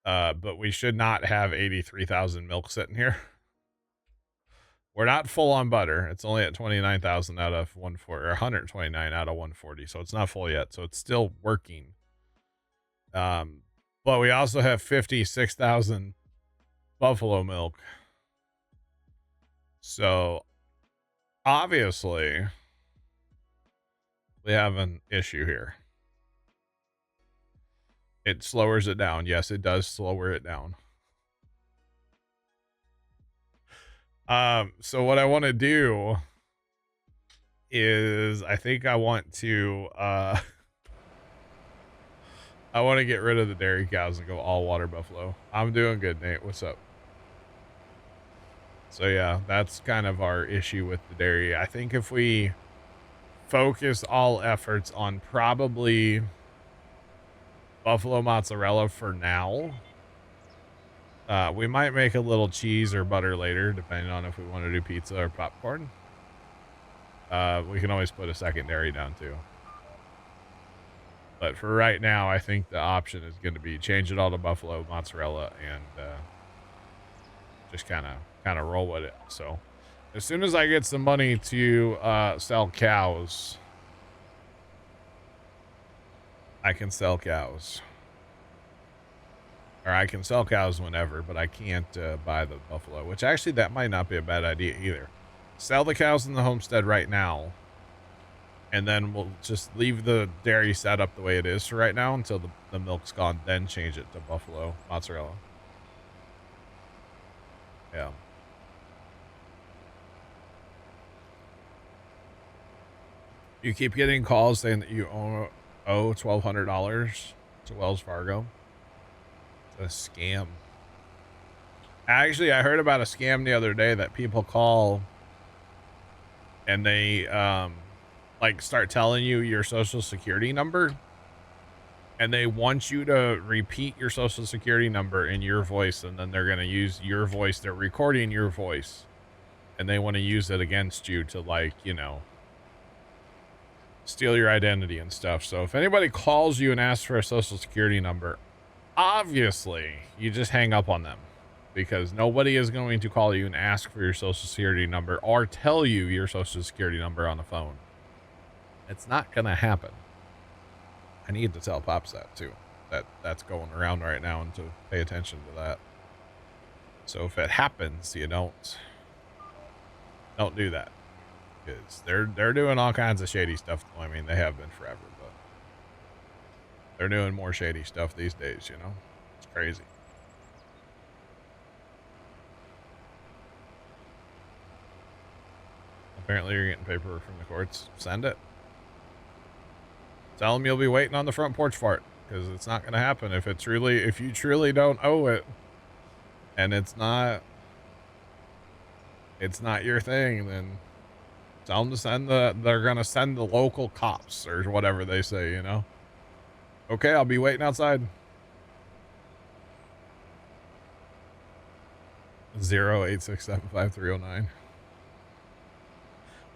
But we should not have 83,000 milk sitting here. We're not full on butter. It's only at 29,000 out of 140, or 129 out of 140. So it's not full yet. So it's still working. But we also have 56,000 buffalo milk. So obviously we have an issue here. It slowers it down. Yes, it does slower it down. So what I want to do is I think I want to I want to get rid of the dairy cows and go all water buffalo. I'm doing good, Nate. What's up? So yeah, that's kind of our issue with the dairy. I think if we focus all efforts on probably buffalo mozzarella for now, we might make a little cheese or butter later, depending on if we want to do pizza or popcorn. We can always put a secondary down too. But for right now, I think the option is going to be change it all to buffalo mozzarella and just kind of roll with it. So as soon as I get some money to sell cows, I can sell cows. Or I can sell cows whenever, but I can't buy the buffalo, which actually that might not be a bad idea either. Sell the cows in the homestead right now, and then we'll just leave the dairy set up the way it is for right now until the milk's gone, then change it to buffalo mozzarella. Yeah. You keep getting calls saying that you owe $1,200 to Wells Fargo. It's a scam. Actually, I heard about a scam the other day that people call and they like start telling you your social security number, and they want you to repeat your social security number in your voice, and then they're going to use your voice. They're recording your voice and they want to use it against you to, like, you know, steal your identity and stuff. So if anybody calls you and asks for a social security number, obviously you just hang up on them, because nobody is going to call you and ask for your social security number or tell you your social security number on the phone. It's not going to happen. I need to tell Pops that too. That's going around right now, and to pay attention to that. So if it happens, you don't do that, because they're doing all kinds of shady stuff. I mean, they have been forever, but they're doing more shady stuff these days, you know? It's crazy. Apparently you're getting paperwork from the courts. Send it. Tell them you'll be waiting on the front porch for it, because it's not going to happen. If you truly don't owe it, and it's not your thing, then tell them to they're going to send the local cops or whatever they say, you know? Okay, I'll be waiting outside. 08675309.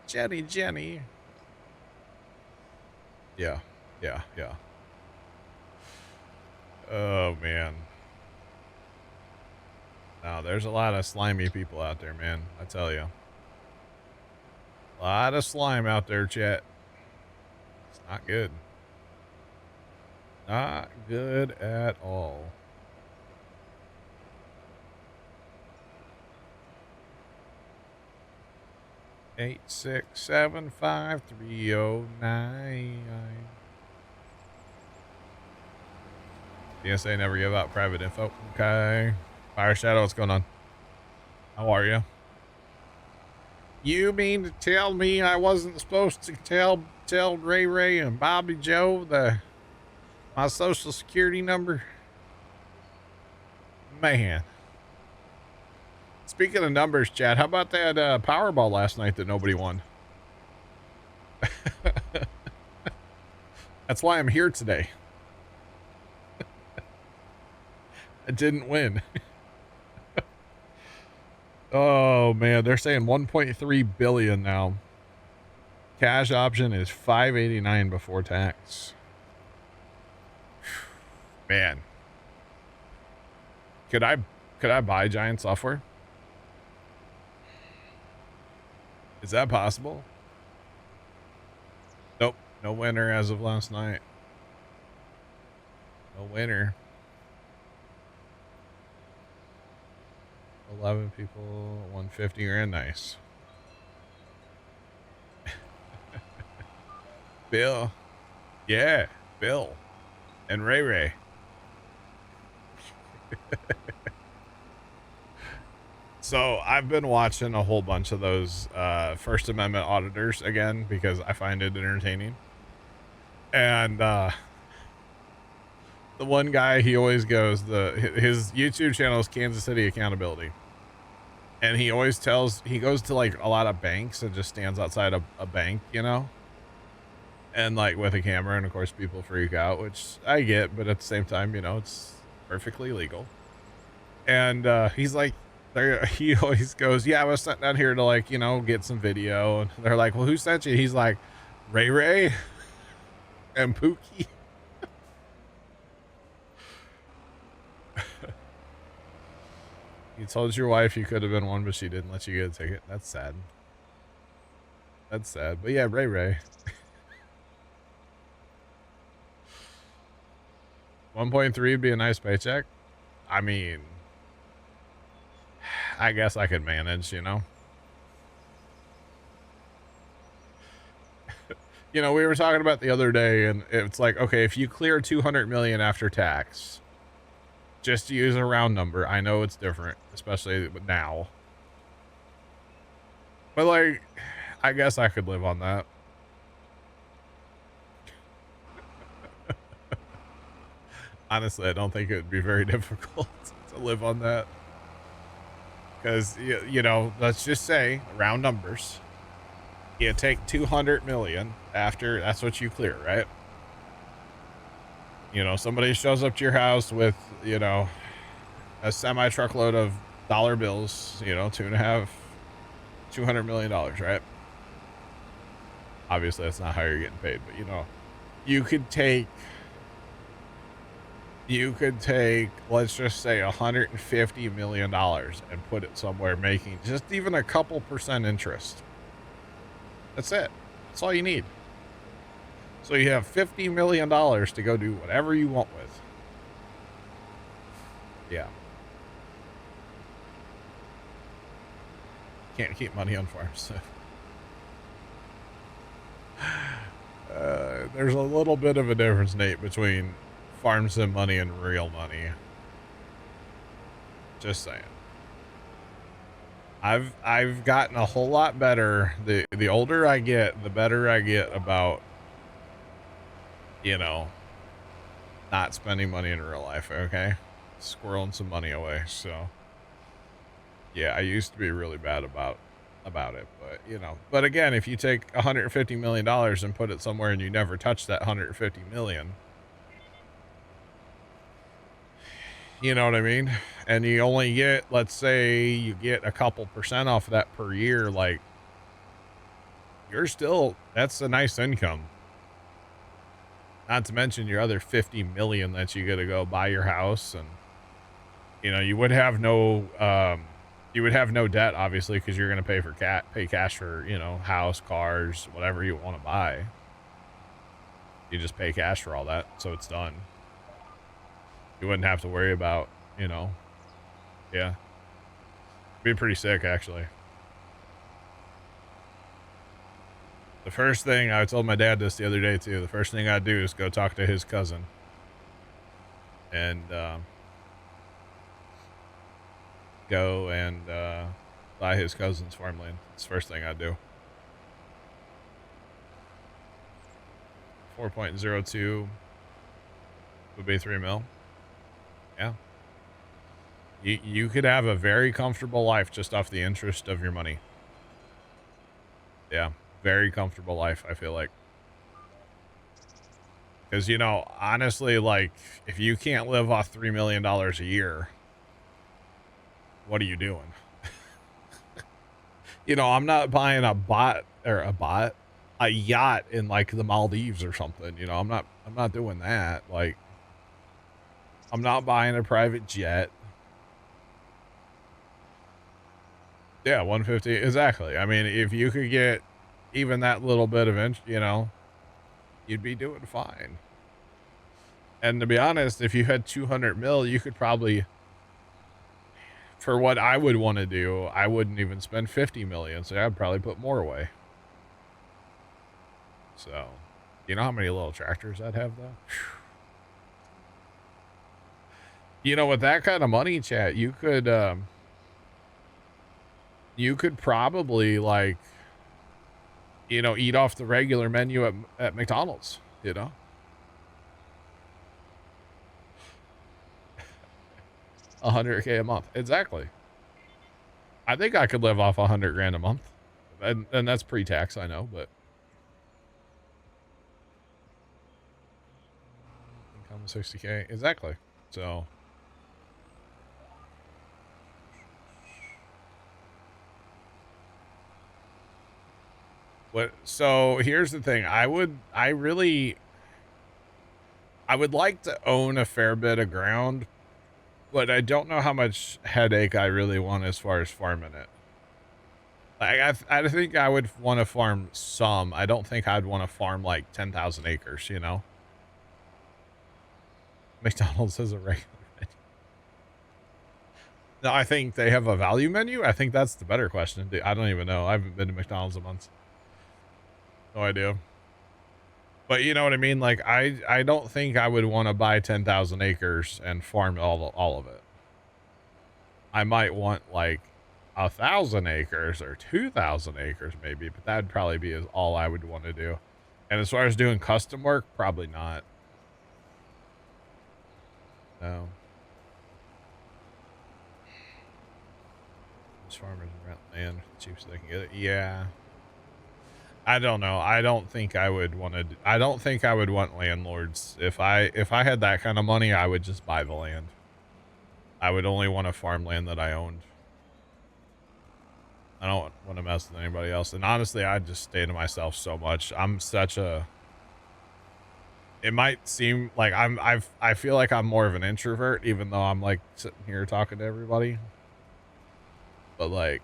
Jenny. Yeah. Oh man. No, there's a lot of slimy people out there, man. I tell you. A lot of slime out there, chat. It's not good. Not good at all. Eight, 6, 7, 5, 3, 0, 9. DSA never give out private info. Okay. Fire Shadow, what's going on? How are you? You mean to tell me I wasn't supposed to tell Ray and Bobby Joe my social security number? Man. Speaking of numbers, Chad, how about that Powerball last night that nobody won? That's why I'm here today. I didn't win. Oh man, they're saying 1.3 billion now. Cash option is 589 before tax. Man. Could I buy Giant Software? Is that possible? Nope. No winner as of last night. No winner. 11 people, 150 grand. Nice. Bill. Yeah, Bill. And Ray. So I've been watching a whole bunch of those First Amendment auditors again because I find it entertaining. And the one guy, he always goes, his YouTube channel is Kansas City Accountability. And he always he goes to like a lot of banks and just stands outside a bank, you know? And like with a camera, and of course people freak out, which I get, but at the same time, you know, it's perfectly legal. And he's like, he always goes, yeah, I was sent down here to like, you know, get some video. And they're like, well, who sent you? He's like, Ray and Pookie. You told your wife you could have been one, but she didn't let you get a ticket. That's sad. That's sad. But yeah, Ray. 1.3 would be a nice paycheck. I mean, I guess I could manage, you know? You know, we were talking about the other day, and it's like, okay, if you clear 200 million after tax, just to use a round number, I know it's different, especially now. But like, I guess I could live on that. Honestly, I don't think it would be very difficult to live on that. Because, you know, let's just say, round numbers, you take 200 million after, that's what you clear, right? You know, somebody shows up to your house with, you know, a semi-truckload of dollar bills, you know, $200 million, right? Obviously, that's not how you're getting paid, but, you know, you could take, let's just say $150 million and put it somewhere making just even a couple percent interest. That's it. That's all you need. So you have $50 million to go do whatever you want with. Yeah. Can't keep money on farms. So. There's a little bit of a difference, Nate, between farm sim money and real money. Just saying. I've gotten a whole lot better. The older I get, the better I get about, you know, not spending money in real life, okay? Squirreling some money away. So yeah, I used to be really bad about it, but you know, but again, if you take $150 million and put it somewhere and you never touch that 150 million, You know what I mean? And you only get, let's say you get a couple percent off of that per year, like that's a nice income. Not to mention your other 50 million that you got to go buy your house, and you would have no debt, obviously, because you're going to pay cash for, house, cars, whatever you want to buy. You just pay cash for all that, so it's done. You wouldn't have to worry about, yeah. Be pretty sick, actually. The first thing, I told my dad this the other day too, the first thing I'd do is go talk to his cousin. And go and buy his cousin's farmland. It's the first thing I'd do. 4.02 would be 3 mil. Yeah. You could have a very comfortable life just off the interest of your money. Yeah. Very comfortable life, I feel like. Because, honestly, like, if you can't live off $3 million a year, what are you doing? I'm not buying a yacht in like the Maldives or something. I'm not doing that. Like, I'm not buying a private jet. Yeah, 150. Exactly. I mean, if you could get even that little bit of you'd be doing fine. And to be honest, if you had 200 mil, you could probably, for what I would want to do, I wouldn't even spend 50 million. So I'd probably put more away. So, you know how many little tractors I'd have though? With that kind of money, chat, you could probably like, eat off the regular menu at McDonald's, 100K a month. Exactly. I think I could live off 100 grand a month. And that's pre-tax, I know, but income 60K. Exactly. So so here's the thing. I would like to own a fair bit of ground, but I don't know how much headache I really want as far as farming it. Like, I think I would want to farm some. I don't think I'd want to farm like 10,000 acres, McDonald's has a regular menu. No, I think they have a value menu. I think that's the better question. I don't even know. I haven't been to McDonald's in months. No idea. But you know what I mean? Like, I don't think I would want to buy 10,000 acres and farm all of it. I might want like 1,000 acres or 2,000 acres maybe, but that'd probably be all I would want to do. And as far as doing custom work, probably not. No. Most farmers rent land cheapest they can get it. Yeah. I don't know. I don't think I would want landlords. If I had that kind of money, I would just buy the land. I would only want to farm land that I owned. I don't want to mess with anybody else. And honestly, I'd just stay to myself so much. It might seem like I feel like I'm more of an introvert, even though I'm like sitting here talking to everybody. But like,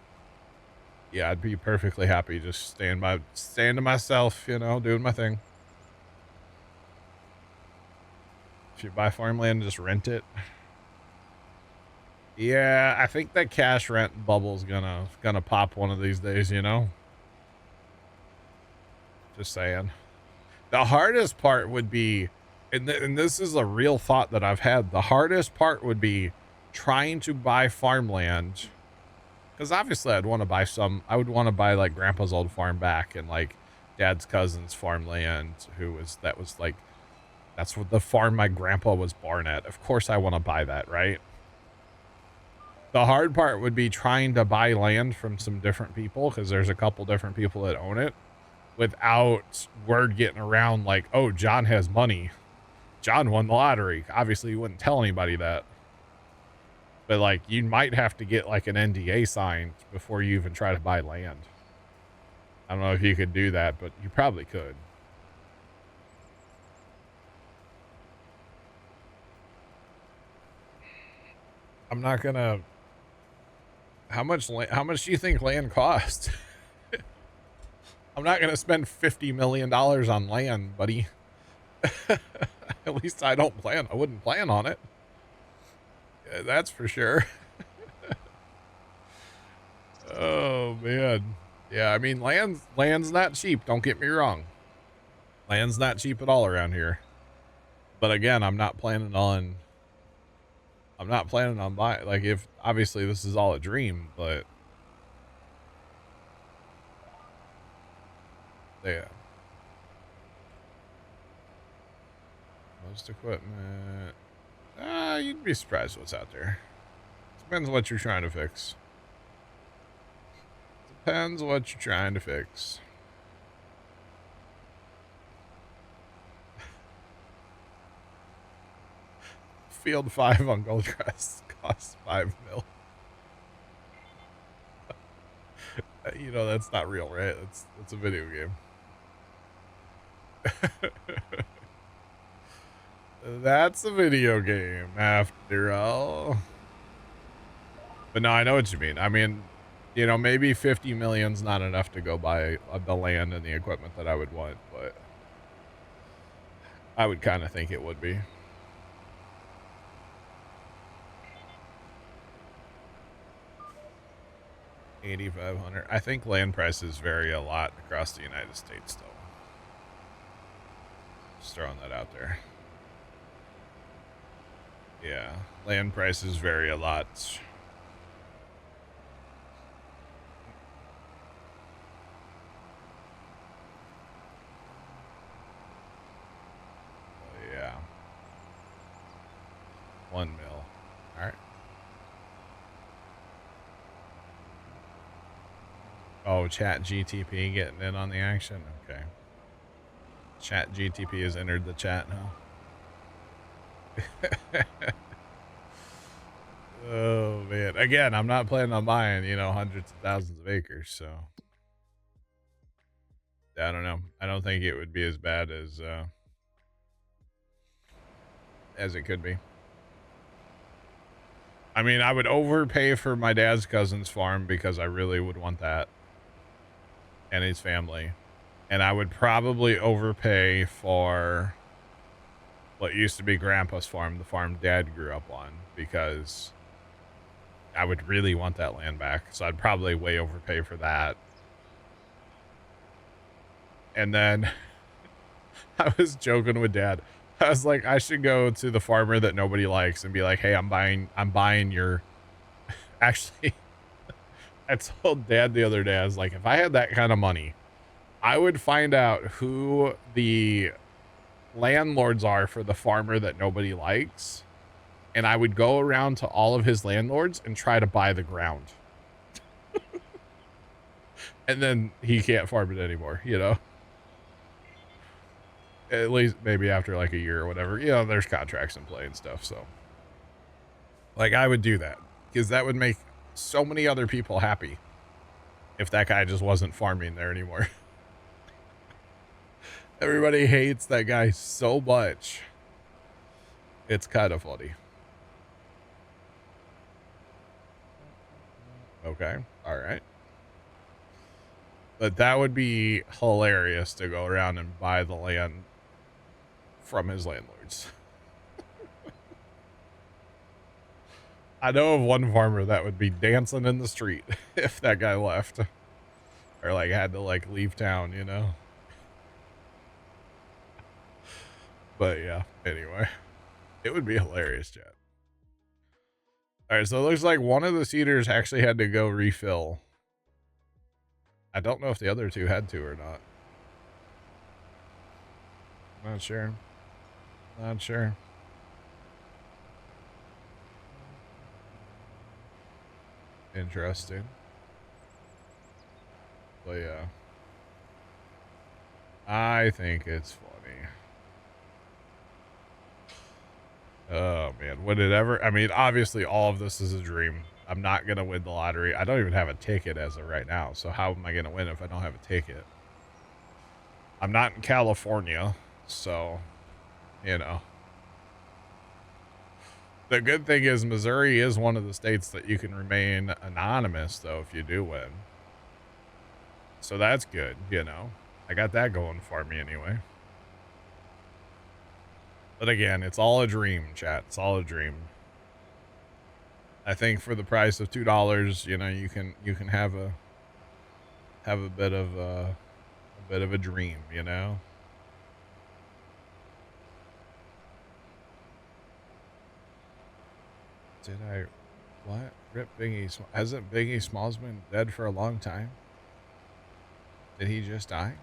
yeah, I'd be perfectly happy just staying to myself, doing my thing. If you buy farmland, just rent it. Yeah, I think that cash rent bubble's gonna pop one of these days, Just saying. The hardest part would be, and this is a real thought that I've had, the hardest part would be trying to buy farmland. Because obviously I would want to buy like grandpa's old farm back and like dad's cousin's farmland that's what the farm my grandpa was born at. Of course I want to buy that, right? The hard part would be trying to buy land from some different people, because there's a couple different people that own it, without word getting around like, oh, John has money. John won the lottery. Obviously you wouldn't tell anybody that. But like, you might have to get like an NDA signed before you even try to buy land. I don't know if you could do that, but you probably could. I'm not gonna. How much do you think land costs? I'm not gonna spend $50 million on land, buddy. At least I don't plan. I wouldn't plan on it. That's for sure. Oh man. Yeah, I mean land's not cheap, don't get me wrong. Land's not cheap at all around here. But again, I'm not planning on buying, like, if obviously this is all a dream, but yeah. Most equipment. You'd be surprised what's out there. Depends what you're trying to fix. Depends what you're trying to fix. Field 5 on Goldcrest costs 5 mil. You know that's not real, right? It's a video game. That's a video game after all. But no, I know what you mean. I mean, you know, maybe 50 million's not enough to go buy the land and the equipment that I would want, but I would kind of think it would be. $8,500. I think land prices vary a lot across the United States, though. Just throwing that out there. Yeah, land prices vary a lot. Yeah. 1 mil. All right. Oh, Chat GTP getting in on the action? Okay. Chat GTP has entered the chat now. Oh, man. Again, I'm not planning on buying, you know, hundreds of thousands of acres, so. I don't know. I don't think it would be as bad as it could be. I mean, I would overpay for my dad's cousin's farm because I really would want that. And his family. And I would probably overpay for what used to be Grandpa's farm, the farm Dad grew up on, because I would really want that land back. So I'd probably way overpay for that. And then I was joking with Dad. I was like, I should go to the farmer that nobody likes and be like, hey, I'm buying your. Actually, I told Dad the other day, I was like, if I had that kind of money, I would find out who the landlords are for the farmer that nobody likes, and I would go around to all of his landlords and try to buy the ground. And then he can't farm it anymore, you know? At least maybe after like a year or whatever. You know, there's contracts in play and stuff, so. Like, I would do that, because that would make so many other people happy if that guy just wasn't farming there anymore. Everybody hates that guy so much. It's kind of funny. Okay. All right. But that would be hilarious to go around and buy the land from his landlords. I know of one farmer that would be dancing in the street if that guy left. Or like had to like leave town, you know? But yeah, anyway. It would be hilarious, Chad. Alright, so it looks like one of the seeders actually had to go refill. I don't know if the other two had to or not. Not sure. Not sure. Interesting. But yeah. I think it's funny. Oh man, would it ever? I mean, obviously all of this is a dream. I'm not going to win the lottery. I don't even have a ticket as of right now. So how am I going to win if I don't have a ticket? I'm not in California. So, you know, the good thing is Missouri is one of the states that you can remain anonymous though, if you do win. So that's good. You know, I got that going for me anyway. But again, it's all a dream, chat. It's all a dream. I think for the price of $2, you know, you can have a bit of a dream, you know. Did I what? Rip Biggie hasn't Biggie Smalls been dead for a long time? Did he just die?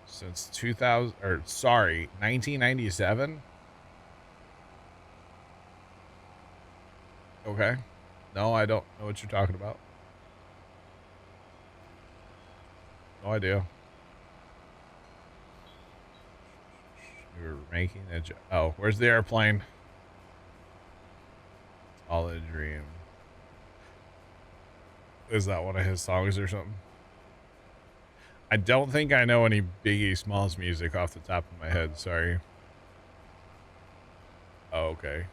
Since 2000 or sorry, 1997? Okay. No, I don't know what you're talking about. No idea. We were making a oh, where's the airplane? All a dream. Is that one of his songs or something? I don't think I know any Biggie Smalls music off the top of my head. Sorry. Oh, okay.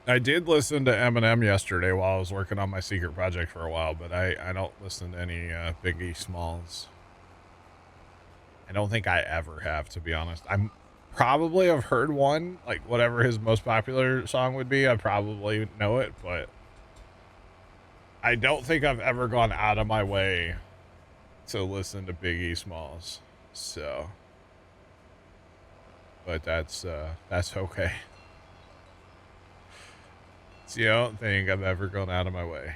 I did listen to Eminem yesterday while I was working on my secret project for a while, but I don't listen to any Biggie Smalls. I don't think I ever have, to be honest. I'm probably have heard one, like whatever his most popular song would be. I probably know it, but I don't think I've ever gone out of my way to listen to Biggie Smalls. So, but that's okay. See, I don't think I've ever gone out of my way.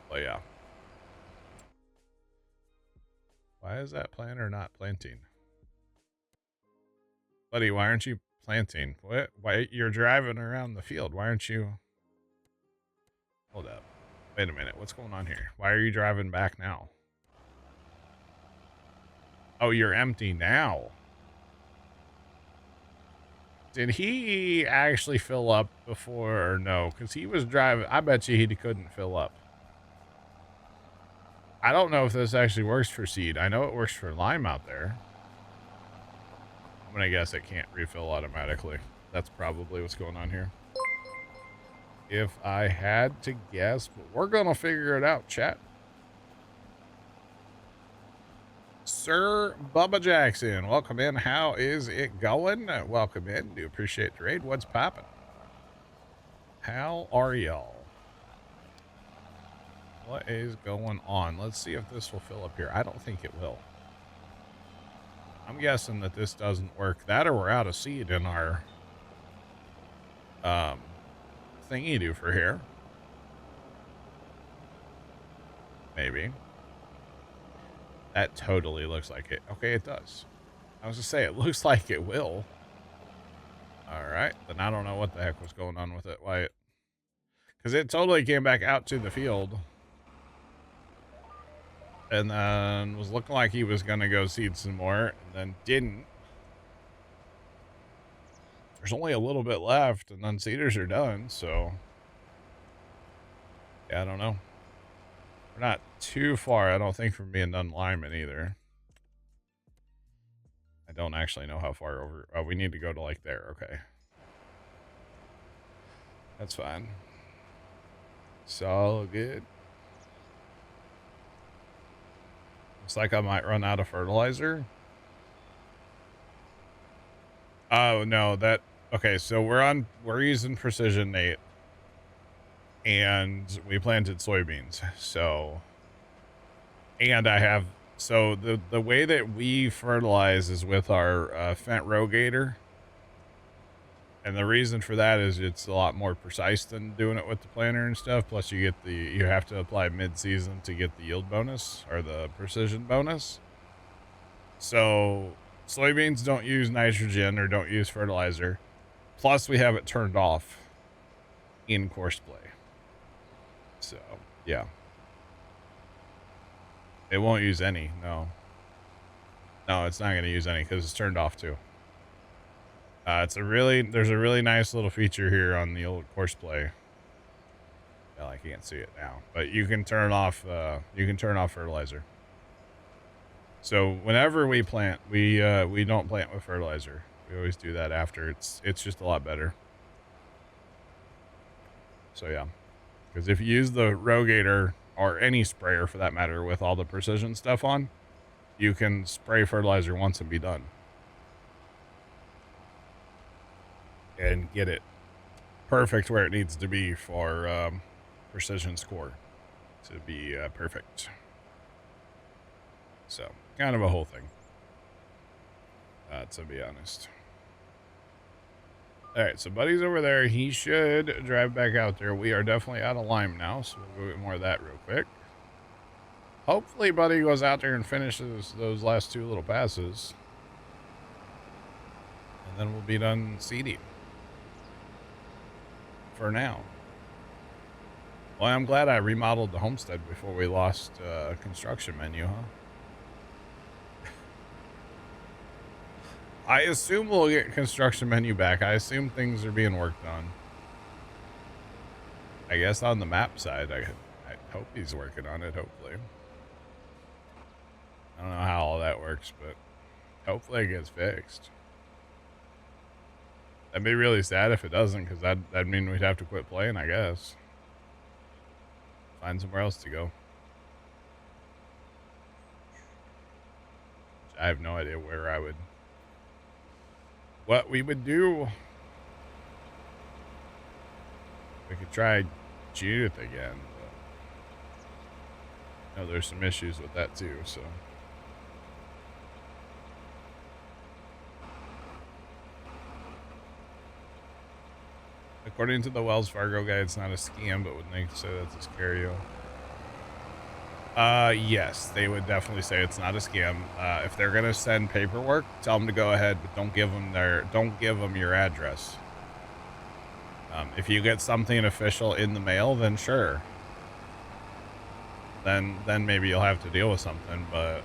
But yeah. Why is that planter not planting? Buddy, why aren't you planting? What? Why you're driving around the field? Why aren't you? Hold up. Wait a minute. What's going on here? Why are you driving back now? Oh, you're empty now. Did he actually fill up before or no? Because he was driving. I bet you he couldn't fill up. I don't know if this actually works for seed. I know it works for lime out there. I'm going to guess it can't refill automatically. That's probably what's going on here. If I had to guess, but we're going to figure it out, chat. Sir Bubba Jackson, welcome in. How is it going? Welcome in. Do appreciate the raid. What's popping? How are y'all? What is going on? Let's see if this will fill up here. I don't think it will. I'm guessing that this doesn't work. That or we're out of seed in our thingy do for here. Maybe. That totally looks like it. Okay, it does. I was gonna say, it looks like it will. All right, then I don't know what the heck was going on with it. Why it... Because it totally came back out to the field. And then was looking like he was going to go seed some more. And then didn't. There's only a little bit left. And then seeders are done. So, yeah, I don't know. We're not too far, I don't think, from being done lineman either. I don't actually know how far over. Oh, we need to go to like there. Okay. That's fine. It's all good. Looks like I might run out of fertilizer. Oh, no, that... Okay, so we're using Precision Nate. And we planted soybeans. So... And I have... So, the way that we fertilize is with our Fent Rogator. And the reason for that is it's a lot more precise than doing it with the planter and stuff. Plus, you have to apply mid-season to get the yield bonus or the precision bonus. So soybeans don't use nitrogen or don't use fertilizer. Plus, we have it turned off in course play. So yeah, it won't use any. No. No, it's not going to use any because it's turned off too. There's a really nice little feature here on the old Courseplay. Well, I can't see it now, but you can turn off fertilizer. So whenever we plant, we don't plant with fertilizer. We always do that after. It's just a lot better. So yeah, because if you use the Rogator or any sprayer for that matter with all the precision stuff on, you can spray fertilizer once and be done. And get it perfect where it needs to be for precision score to be perfect. So kind of a whole thing, to be honest. All right, so Buddy's over there. He should drive back out there. We are definitely out of lime now, so we'll go get more of that real quick. Hopefully Buddy goes out there and finishes those last two little passes. And then we'll be done seeding. For now. Well, I'm glad I remodeled the homestead before we lost construction menu, huh? I assume we'll get construction menu back. I assume things are being worked on. I guess on the map side, I hope he's working on it, hopefully. I don't know how all that works, but hopefully it gets fixed. That'd be really sad if it doesn't, because that'd mean we'd have to quit playing, I guess. Find somewhere else to go. I have no idea what we would do. We could try Judith again, but I know there's some issues with that too, so. According to the Wells Fargo guy, it's not a scam, but wouldn't they say that's a scary? Yes, they would definitely say it's not a scam. If they're gonna send paperwork, tell them to go ahead, but don't give them your address. If you get something official in the mail, then sure. Then maybe you'll have to deal with something, but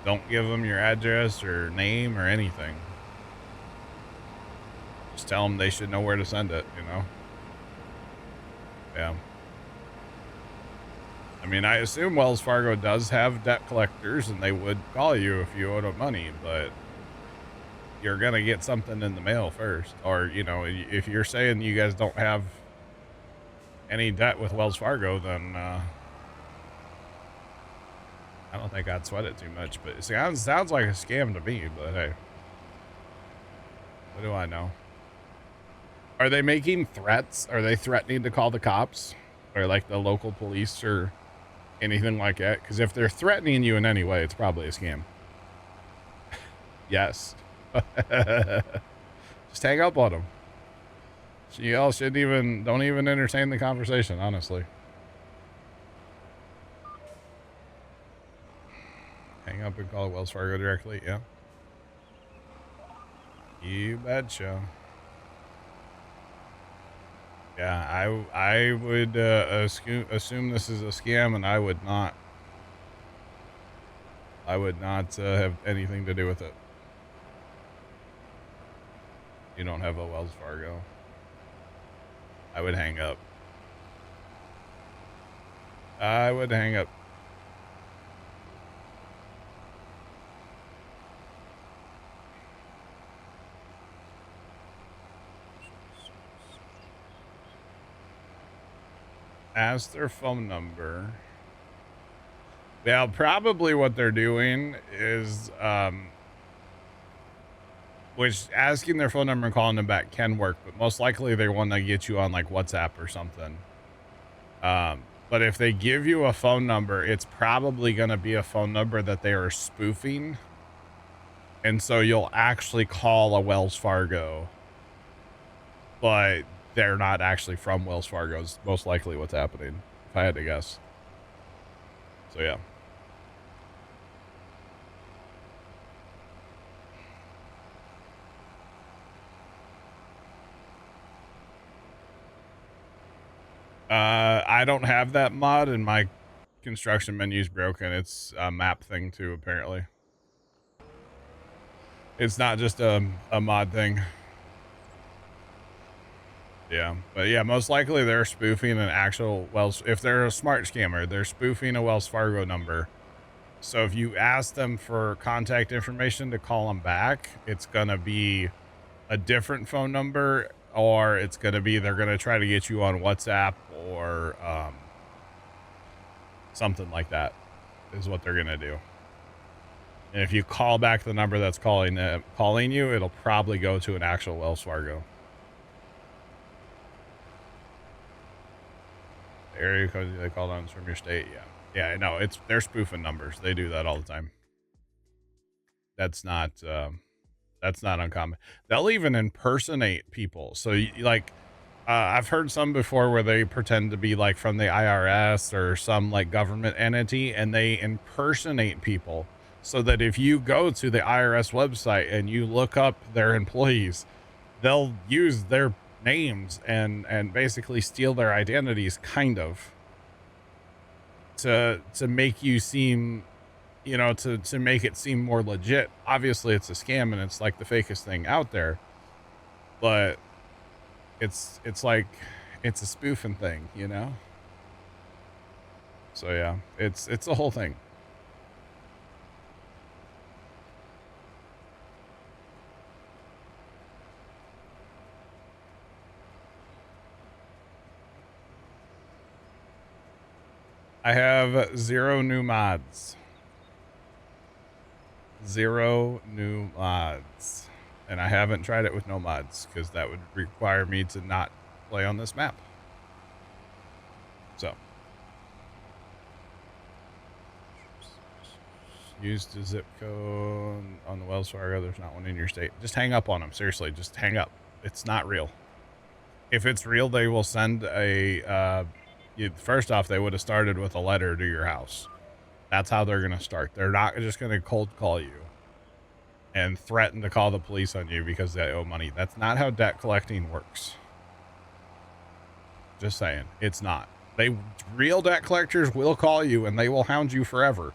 don't give them your address or name or anything. Just tell them they should know where to send it, you know? Yeah. I mean, I assume Wells Fargo does have debt collectors and they would call you if you owed them money, but you're going to get something in the mail first. Or, you know, if you're saying you guys don't have any debt with Wells Fargo, then I don't think I'd sweat it too much. But it sounds like a scam to me, but hey, what do I know? Are they making threats? Are they threatening to call the cops or like the local police or anything like that? Because if they're threatening you in any way, it's probably a scam. Yes. Just hang up on them. So you all don't even entertain the conversation, honestly. Hang up and call Wells Fargo directly, yeah. You betcha. Yeah, I would assume this is a scam, and I would not have anything to do with it. You don't have a Wells Fargo. I would hang up. I would hang up. Ask their phone number. Yeah, probably what they're doing is, which asking their phone number and calling them back can work, but most likely they want to get you on like WhatsApp or something. But if they give you a phone number, it's probably going to be a phone number that they are spoofing. And so you'll actually call a Wells Fargo, but they're not actually from Wells Fargo is most likely what's happening, if I had to guess. So yeah. I don't have that mod in my construction menu's broken. It's a map thing too, apparently. It's not just a mod thing. Yeah, but yeah, most likely they're spoofing an actual Wells. If they're a smart scammer, they're spoofing a Wells Fargo number. So if you ask them for contact information to call them back, it's gonna be a different phone number, or it's gonna be they're gonna try to get you on WhatsApp or something like that. Is what they're gonna do. And if you call back the number that's calling you, it'll probably go to an actual Wells Fargo. Area code they called on from your state. Yeah, no, they're spoofing numbers. They do that all the time. That's not uncommon. They'll even impersonate people. So I've heard some before where they pretend to be like from the IRS or some like government entity, and they impersonate people so that if you go to the IRS website and you look up their employees, they'll use their names and basically steal their identities, kind of, to make you seem, to make it seem more legit. Obviously it's a scam and it's like the fakest thing out there, but it's like it's a spoofing thing, so yeah, it's a whole thing. I have 0 new mods. 0 new mods. And I haven't tried it with no mods, because that would require me to not play on this map. So. Used a zip code on the Wells Fargo. There's not one in your state. Just hang up on them. Seriously, just hang up. It's not real. If it's real, they will send first off, they would have started with a letter to your house. That's how they're going to start. They're not just going to cold call you and threaten to call the police on you because they owe money. That's not how debt collecting works. Just saying. It's not. Real debt collectors will call you and they will hound you forever.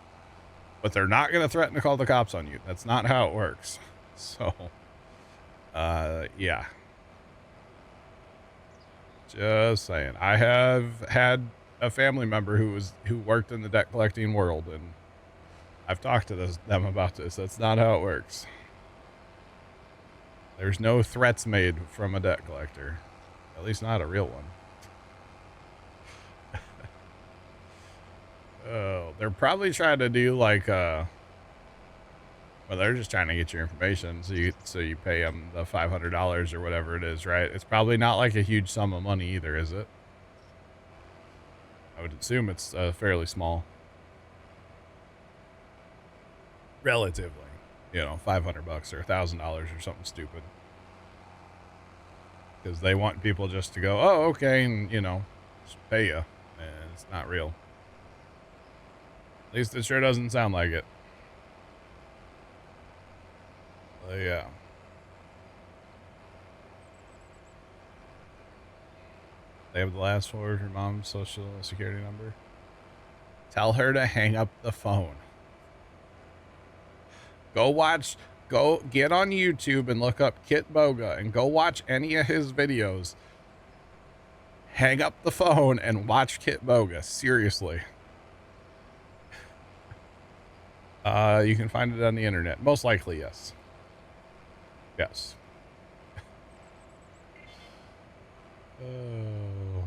But they're not going to threaten to call the cops on you. That's not how it works. So, yeah. Just saying. I have had a family member who worked in the debt collecting world, and I've talked to them about this. That's not how it works. There's no threats made from a debt collector. At least not a real one. Oh, they're probably trying to do like well, they're just trying to get your information so you pay them the $500 or whatever it is, right? It's probably not like a huge sum of money either, is it? I would assume it's fairly small. Relatively. $500 or $1,000 or something stupid. Because they want people just to go, oh, okay, and, just pay you. And it's not real. At least it sure doesn't sound like it. But yeah. They have the last four of your mom's social security number. Tell her to hang up the phone. Go get on YouTube and look up Kit Boga and go watch any of his videos. Hang up the phone and watch Kit Boga. Seriously. You can find it on the internet. Most likely, yes. Yes. Oh.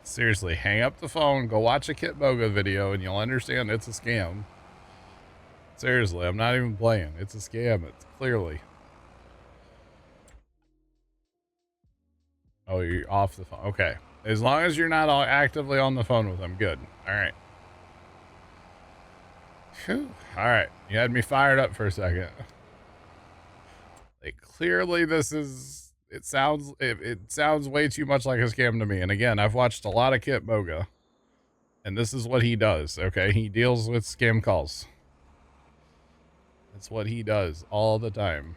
Seriously, hang up the phone, go watch a Kit Boga video, and you'll understand it's a scam. Seriously, I'm not even playing. It's a scam. It's clearly. Oh, you're off the phone. Okay. As long as you're not actively on the phone with them, good. All right. Whew. All right. You had me fired up for a second. Like, clearly it sounds way too much like a scam to me. And again, I've watched a lot of Kit Boga, and this is what he does. Okay. He deals with scam calls. That's what he does all the time.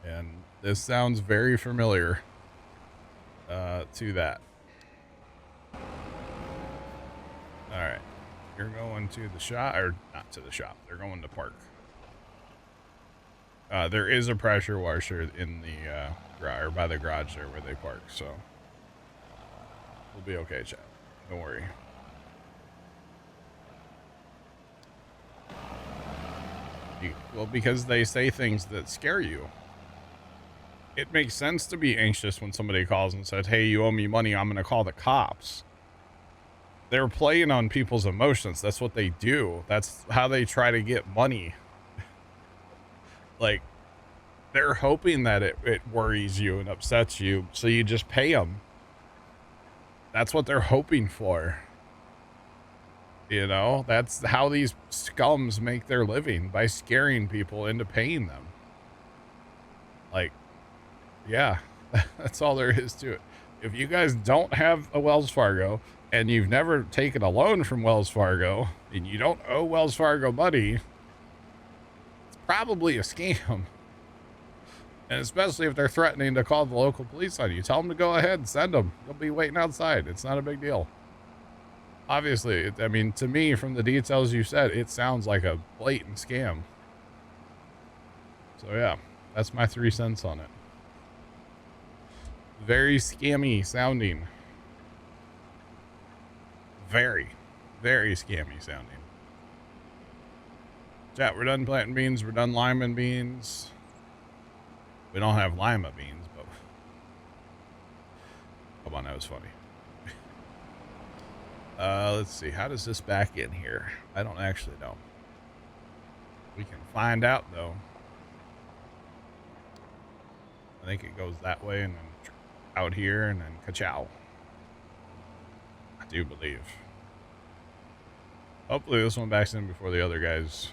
And this sounds very familiar to that. All right. You're going to the shop, or not to the shop. They're going to park. There is a pressure washer in the or by the garage there where they park, so we'll be okay, Chad. Don't worry. Well, because they say things that scare you. It makes sense to be anxious when somebody calls and says, "Hey, you owe me money. I'm going to call the cops." They're playing on people's emotions. That's what they do. That's how they try to get money. Like, they're hoping that it worries you and upsets you, so you just pay them. That's what they're hoping for. You know, that's how these scums make their living, by scaring people into paying them. Like, yeah, that's all there is to it. If you guys don't have a Wells Fargo and you've never taken a loan from Wells Fargo and you don't owe Wells Fargo money, it's probably a scam. And especially if they're threatening to call the local police on you, tell them to go ahead and send them. They'll be waiting outside. It's not a big deal. Obviously, I mean, to me, from the details you said, it sounds like a blatant scam. So yeah, that's my 3 cents on it. Very scammy sounding. Very, very scammy sounding. Chat, we're done planting beans. We're done liming beans. We don't have lima beans, but come on, that was funny. Let's see. How does this back in here? I don't actually know. We can find out, though. I think it goes that way and then out here and then ka-chow. I do believe. Hopefully this one backs in before the other guys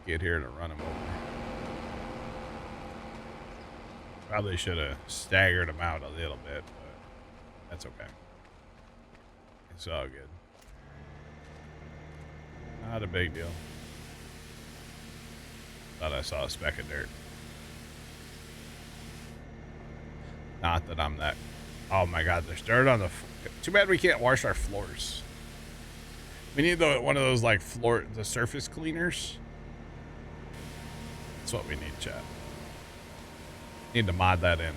get here to run him over. Probably should have staggered him out a little bit, but that's okay. It's all good. Not a big deal. Thought I saw a speck of dirt. Not that I'm that. Oh my God, there's dirt on the. Too bad we can't wash our floors. We need one of those like the surface cleaners. That's what we need, chat. Need to mod that in.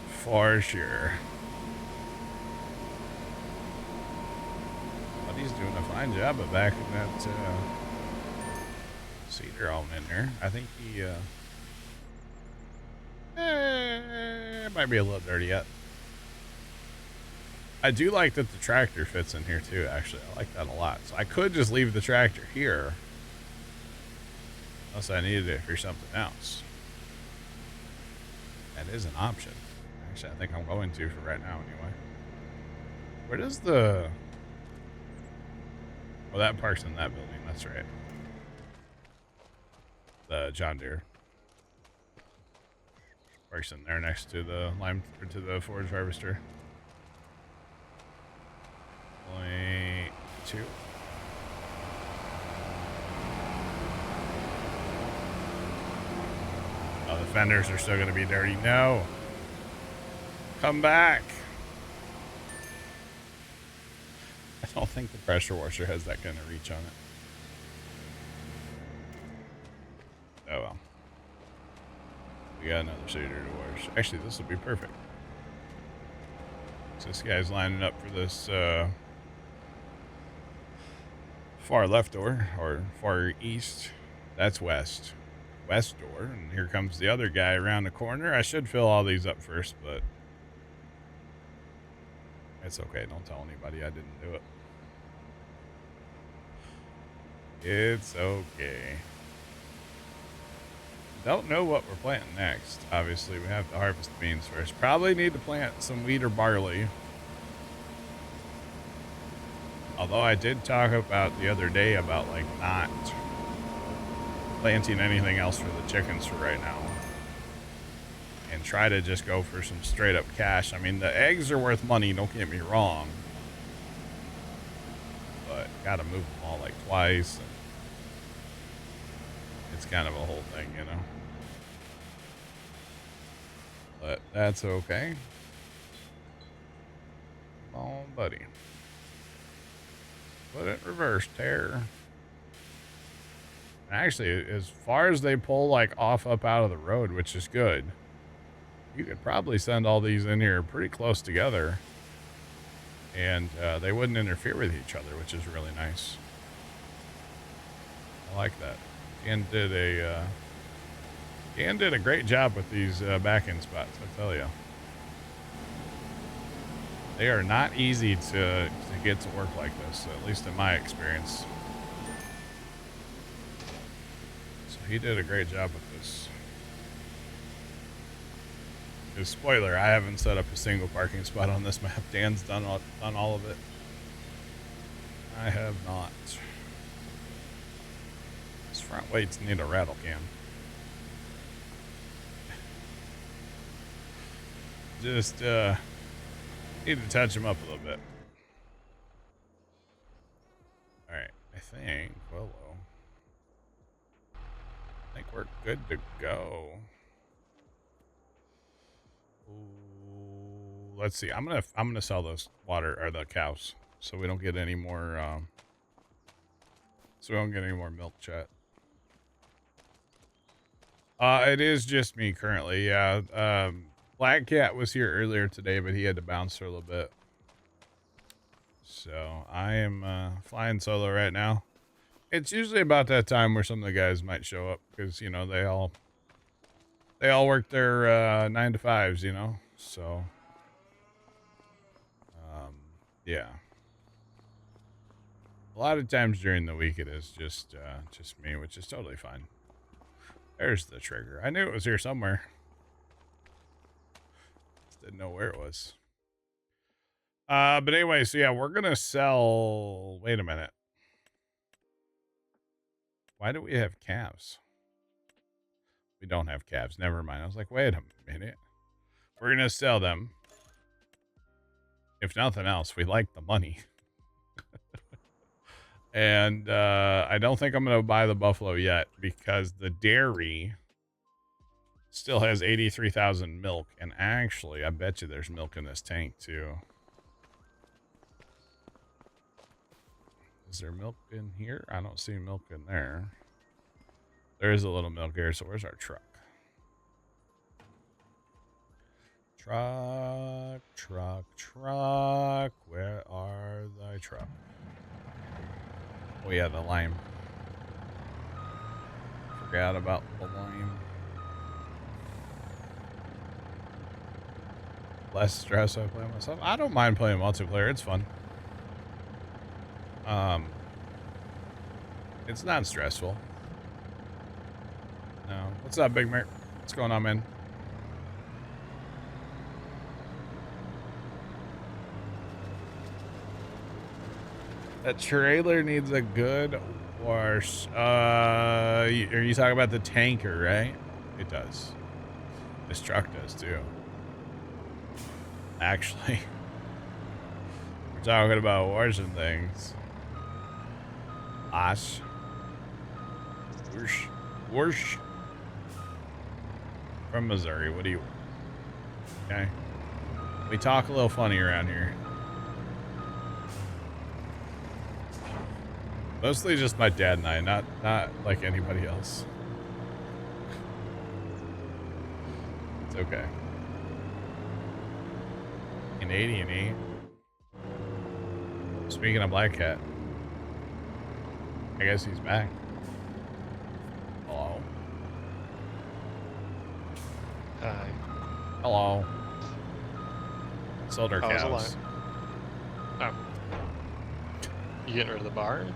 For sure. But he's doing a fine job of backing that cedar on in there. I think he it might be a little dirty yet. I do like that the tractor fits in here too, actually. I like that a lot. So I could just leave the tractor here. Unless I needed it for something else. That is an option. Actually, I think I'm going to for right now anyway. Where does the... Well, that parks in that building. That's right. The John Deere. Parks in there next to the to the forage harvester. Only 2. Oh, the fenders are still going to be dirty. No. Come back. I don't think the pressure washer has that kind of reach on it. Oh well. We got another cedar to wash. Actually, this will be perfect. So this guy's lining up for this far left door, or far east. That's west. West door. And here comes the other guy around the corner. I should fill all these up first, but it's okay. Don't tell anybody I didn't do it. It's okay. Don't know what we're planting next. Obviously, we have to harvest beans first. Probably need to plant some wheat or barley. Although I did talk about the other day about like not planting anything else for the chickens for right now. And try to just go for some straight up cash. I mean, the eggs are worth money, don't get me wrong. But gotta move them all like twice. And it's kind of a whole thing, you know. But that's okay. doing, buddy? Put it in reverse, tear. Actually, as far as they pull like off up out of the road, which is good, you could probably send all these in here pretty close together, and they wouldn't interfere with each other, which is really nice. I like that. Dan did a great job with these back-end spots, I tell you. They are not easy to get to work like this, at least in my experience. So he did a great job with this. Just spoiler, I haven't set up a single parking spot on this map. Dan's done all of it. I have not. These front weights need a rattle cam. Just need to touch them up a little bit. Alright, I think we're good to go. Ooh, let's see. I'm gonna sell those the cows, so we don't get any more milk, chat. It is just me currently, yeah. Black Cat was here earlier today, but he had to bounce for a little bit. So I am flying solo right now. It's usually about that time where some of the guys might show up because, you know, they all work their 9 to 5s, you know. So yeah. A lot of times during the week it is just me, which is totally fine. There's the trigger. I knew it was here somewhere. Just didn't know where it was. But anyway, so yeah, we're gonna sell. Wait a minute. Why do we have calves? We don't have calves. Never mind. I was like, wait a minute. We're gonna sell them. If nothing else, we like the money. And I don't think I'm gonna buy the buffalo yet because the dairy still has 83,000 milk, and actually, I bet you there's milk in this tank too. Is there milk in here? I don't see milk in there. There is a little milk here, so where's our truck? Truck, truck, truck. Where are thy truck? Oh yeah, the lime. Forgot about the lime. Less stress I play myself. I don't mind playing multiplayer. It's fun. It's not stressful. No. What's up, Big Mert? What's going on, man? That trailer needs a good wash. Are you talking about the tanker, right? It does. This truck does too. Actually, we're talking about washing things. Wash. Whoosh. Whoosh. From Missouri. What do you... Okay. We talk a little funny around here. Mostly just my dad and I, not like anybody else. It's okay. Canadian, eh? Speaking of Black Cat, I guess he's back. Hello. Hi. Hello. Sold our cows. Alive. Oh. You getting rid of the barn?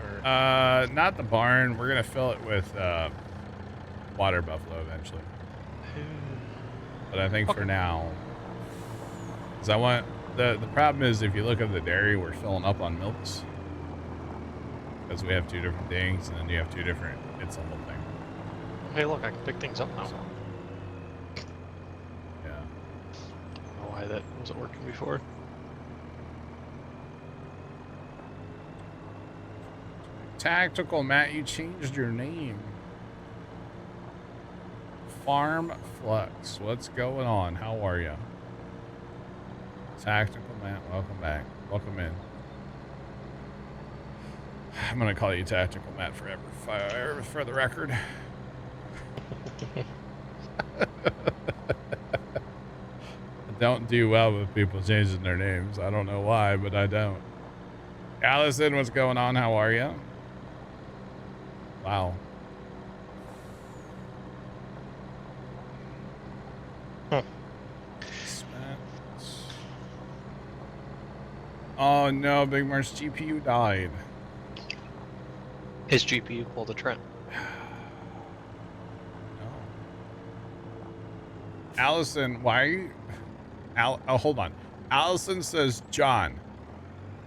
Or? Not the barn. We're gonna fill it with water buffalo eventually. But I think for now, because I want the problem is if you look at the dairy, we're filling up on milks because we have two different things, and then you have two different. It's the whole thing. Hey, look, I can pick things up now. So, yeah. I don't know why that wasn't working before. Tactical Matt, you changed your name. Farm Flux, what's going on? How are you? Tactical Matt, welcome back. Welcome in. I'm gonna call you Tactical Matt forever, for the record. I don't do well with people changing their names. I don't know why, but I don't. Allison, what's going on? How are you? Wow. Huh. Oh no, Big Mark's GPU died. His GPU pulled a Trent. No. Allison, why are you... oh, hold on. Allison says, John,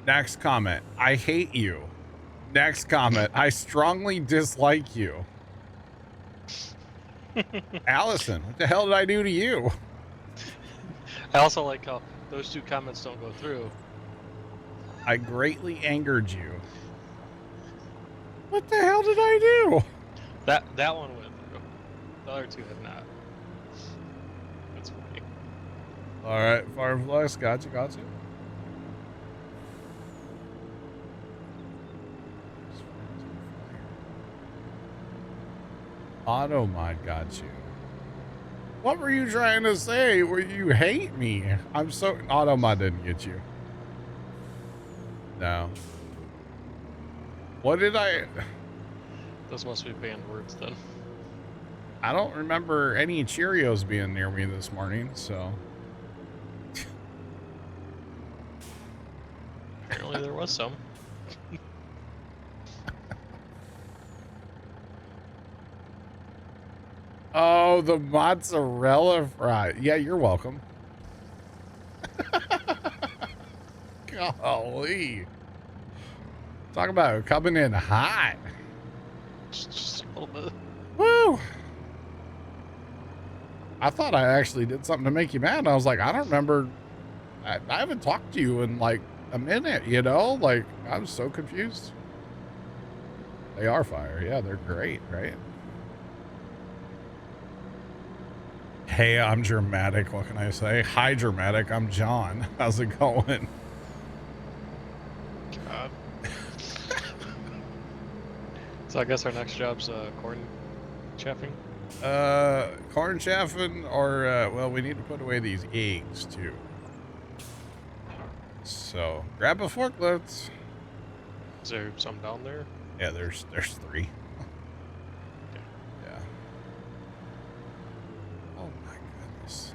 next comment, I hate you. Next comment, I strongly dislike you. Allison, what the hell did I do to you? I also like how those two comments don't go through. I greatly angered you. What the hell did I do? That one went through. The other two have not. That's funny. All right, Fireflies, gotcha. Auto mod got you. What were you trying to say? Were you hate me? I'm so... Auto mod didn't get you. No. What did I... Those must be banned words then. I don't remember any Cheerios being near me this morning, so... Apparently there was some. Oh, the mozzarella fry. Yeah, you're welcome. Golly. Talk about coming in hot. Just a little bit. Woo! I thought I actually did something to make you mad. I was like, I don't remember. I haven't talked to you in like a minute, you know? Like, I was so confused. They are fire. Yeah, they're great, right? Hey, I'm dramatic. What can I say? Hi, dramatic. I'm John. How's it going? God. So I guess our next job's corn chaffing. Corn chaffing, or well, we need to put away these eggs too. So grab a forklift. Is there some down there? Yeah, there's 3. Okay. Yeah. Oh my goodness.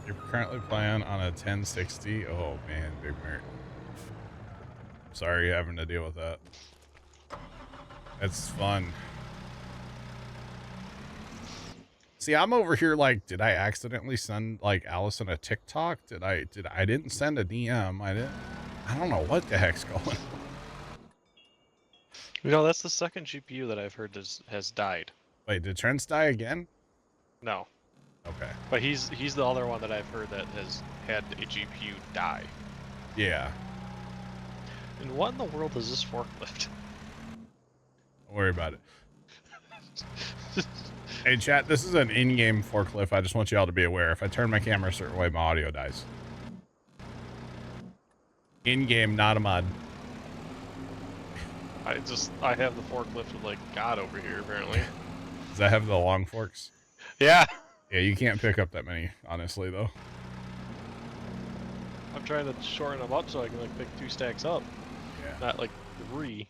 You're currently playing on a 1060. Oh man, Big Mert. Sorry you're having to deal with that. It's fun. See, I'm over here like, did I accidentally send like Allison a TikTok? I didn't send a DM. I don't know what the heck's going on. You know, that's the second GPU that I've heard has died. Wait, did Trent's die again? No. Okay. But he's the other one that I've heard that has had a GPU die. Yeah. And what in the world is this forklift? Don't worry about it. Hey, chat, this is an in-game forklift. I just want you all to be aware. If I turn my camera a certain way, my audio dies. In-game, not a mod. I have the forklift with like God over here apparently. Does that have the long forks? Yeah. Yeah, you can't pick up that many, honestly, though. I'm trying to shorten them up so I can like pick 2 stacks up. Yeah. Not like 3.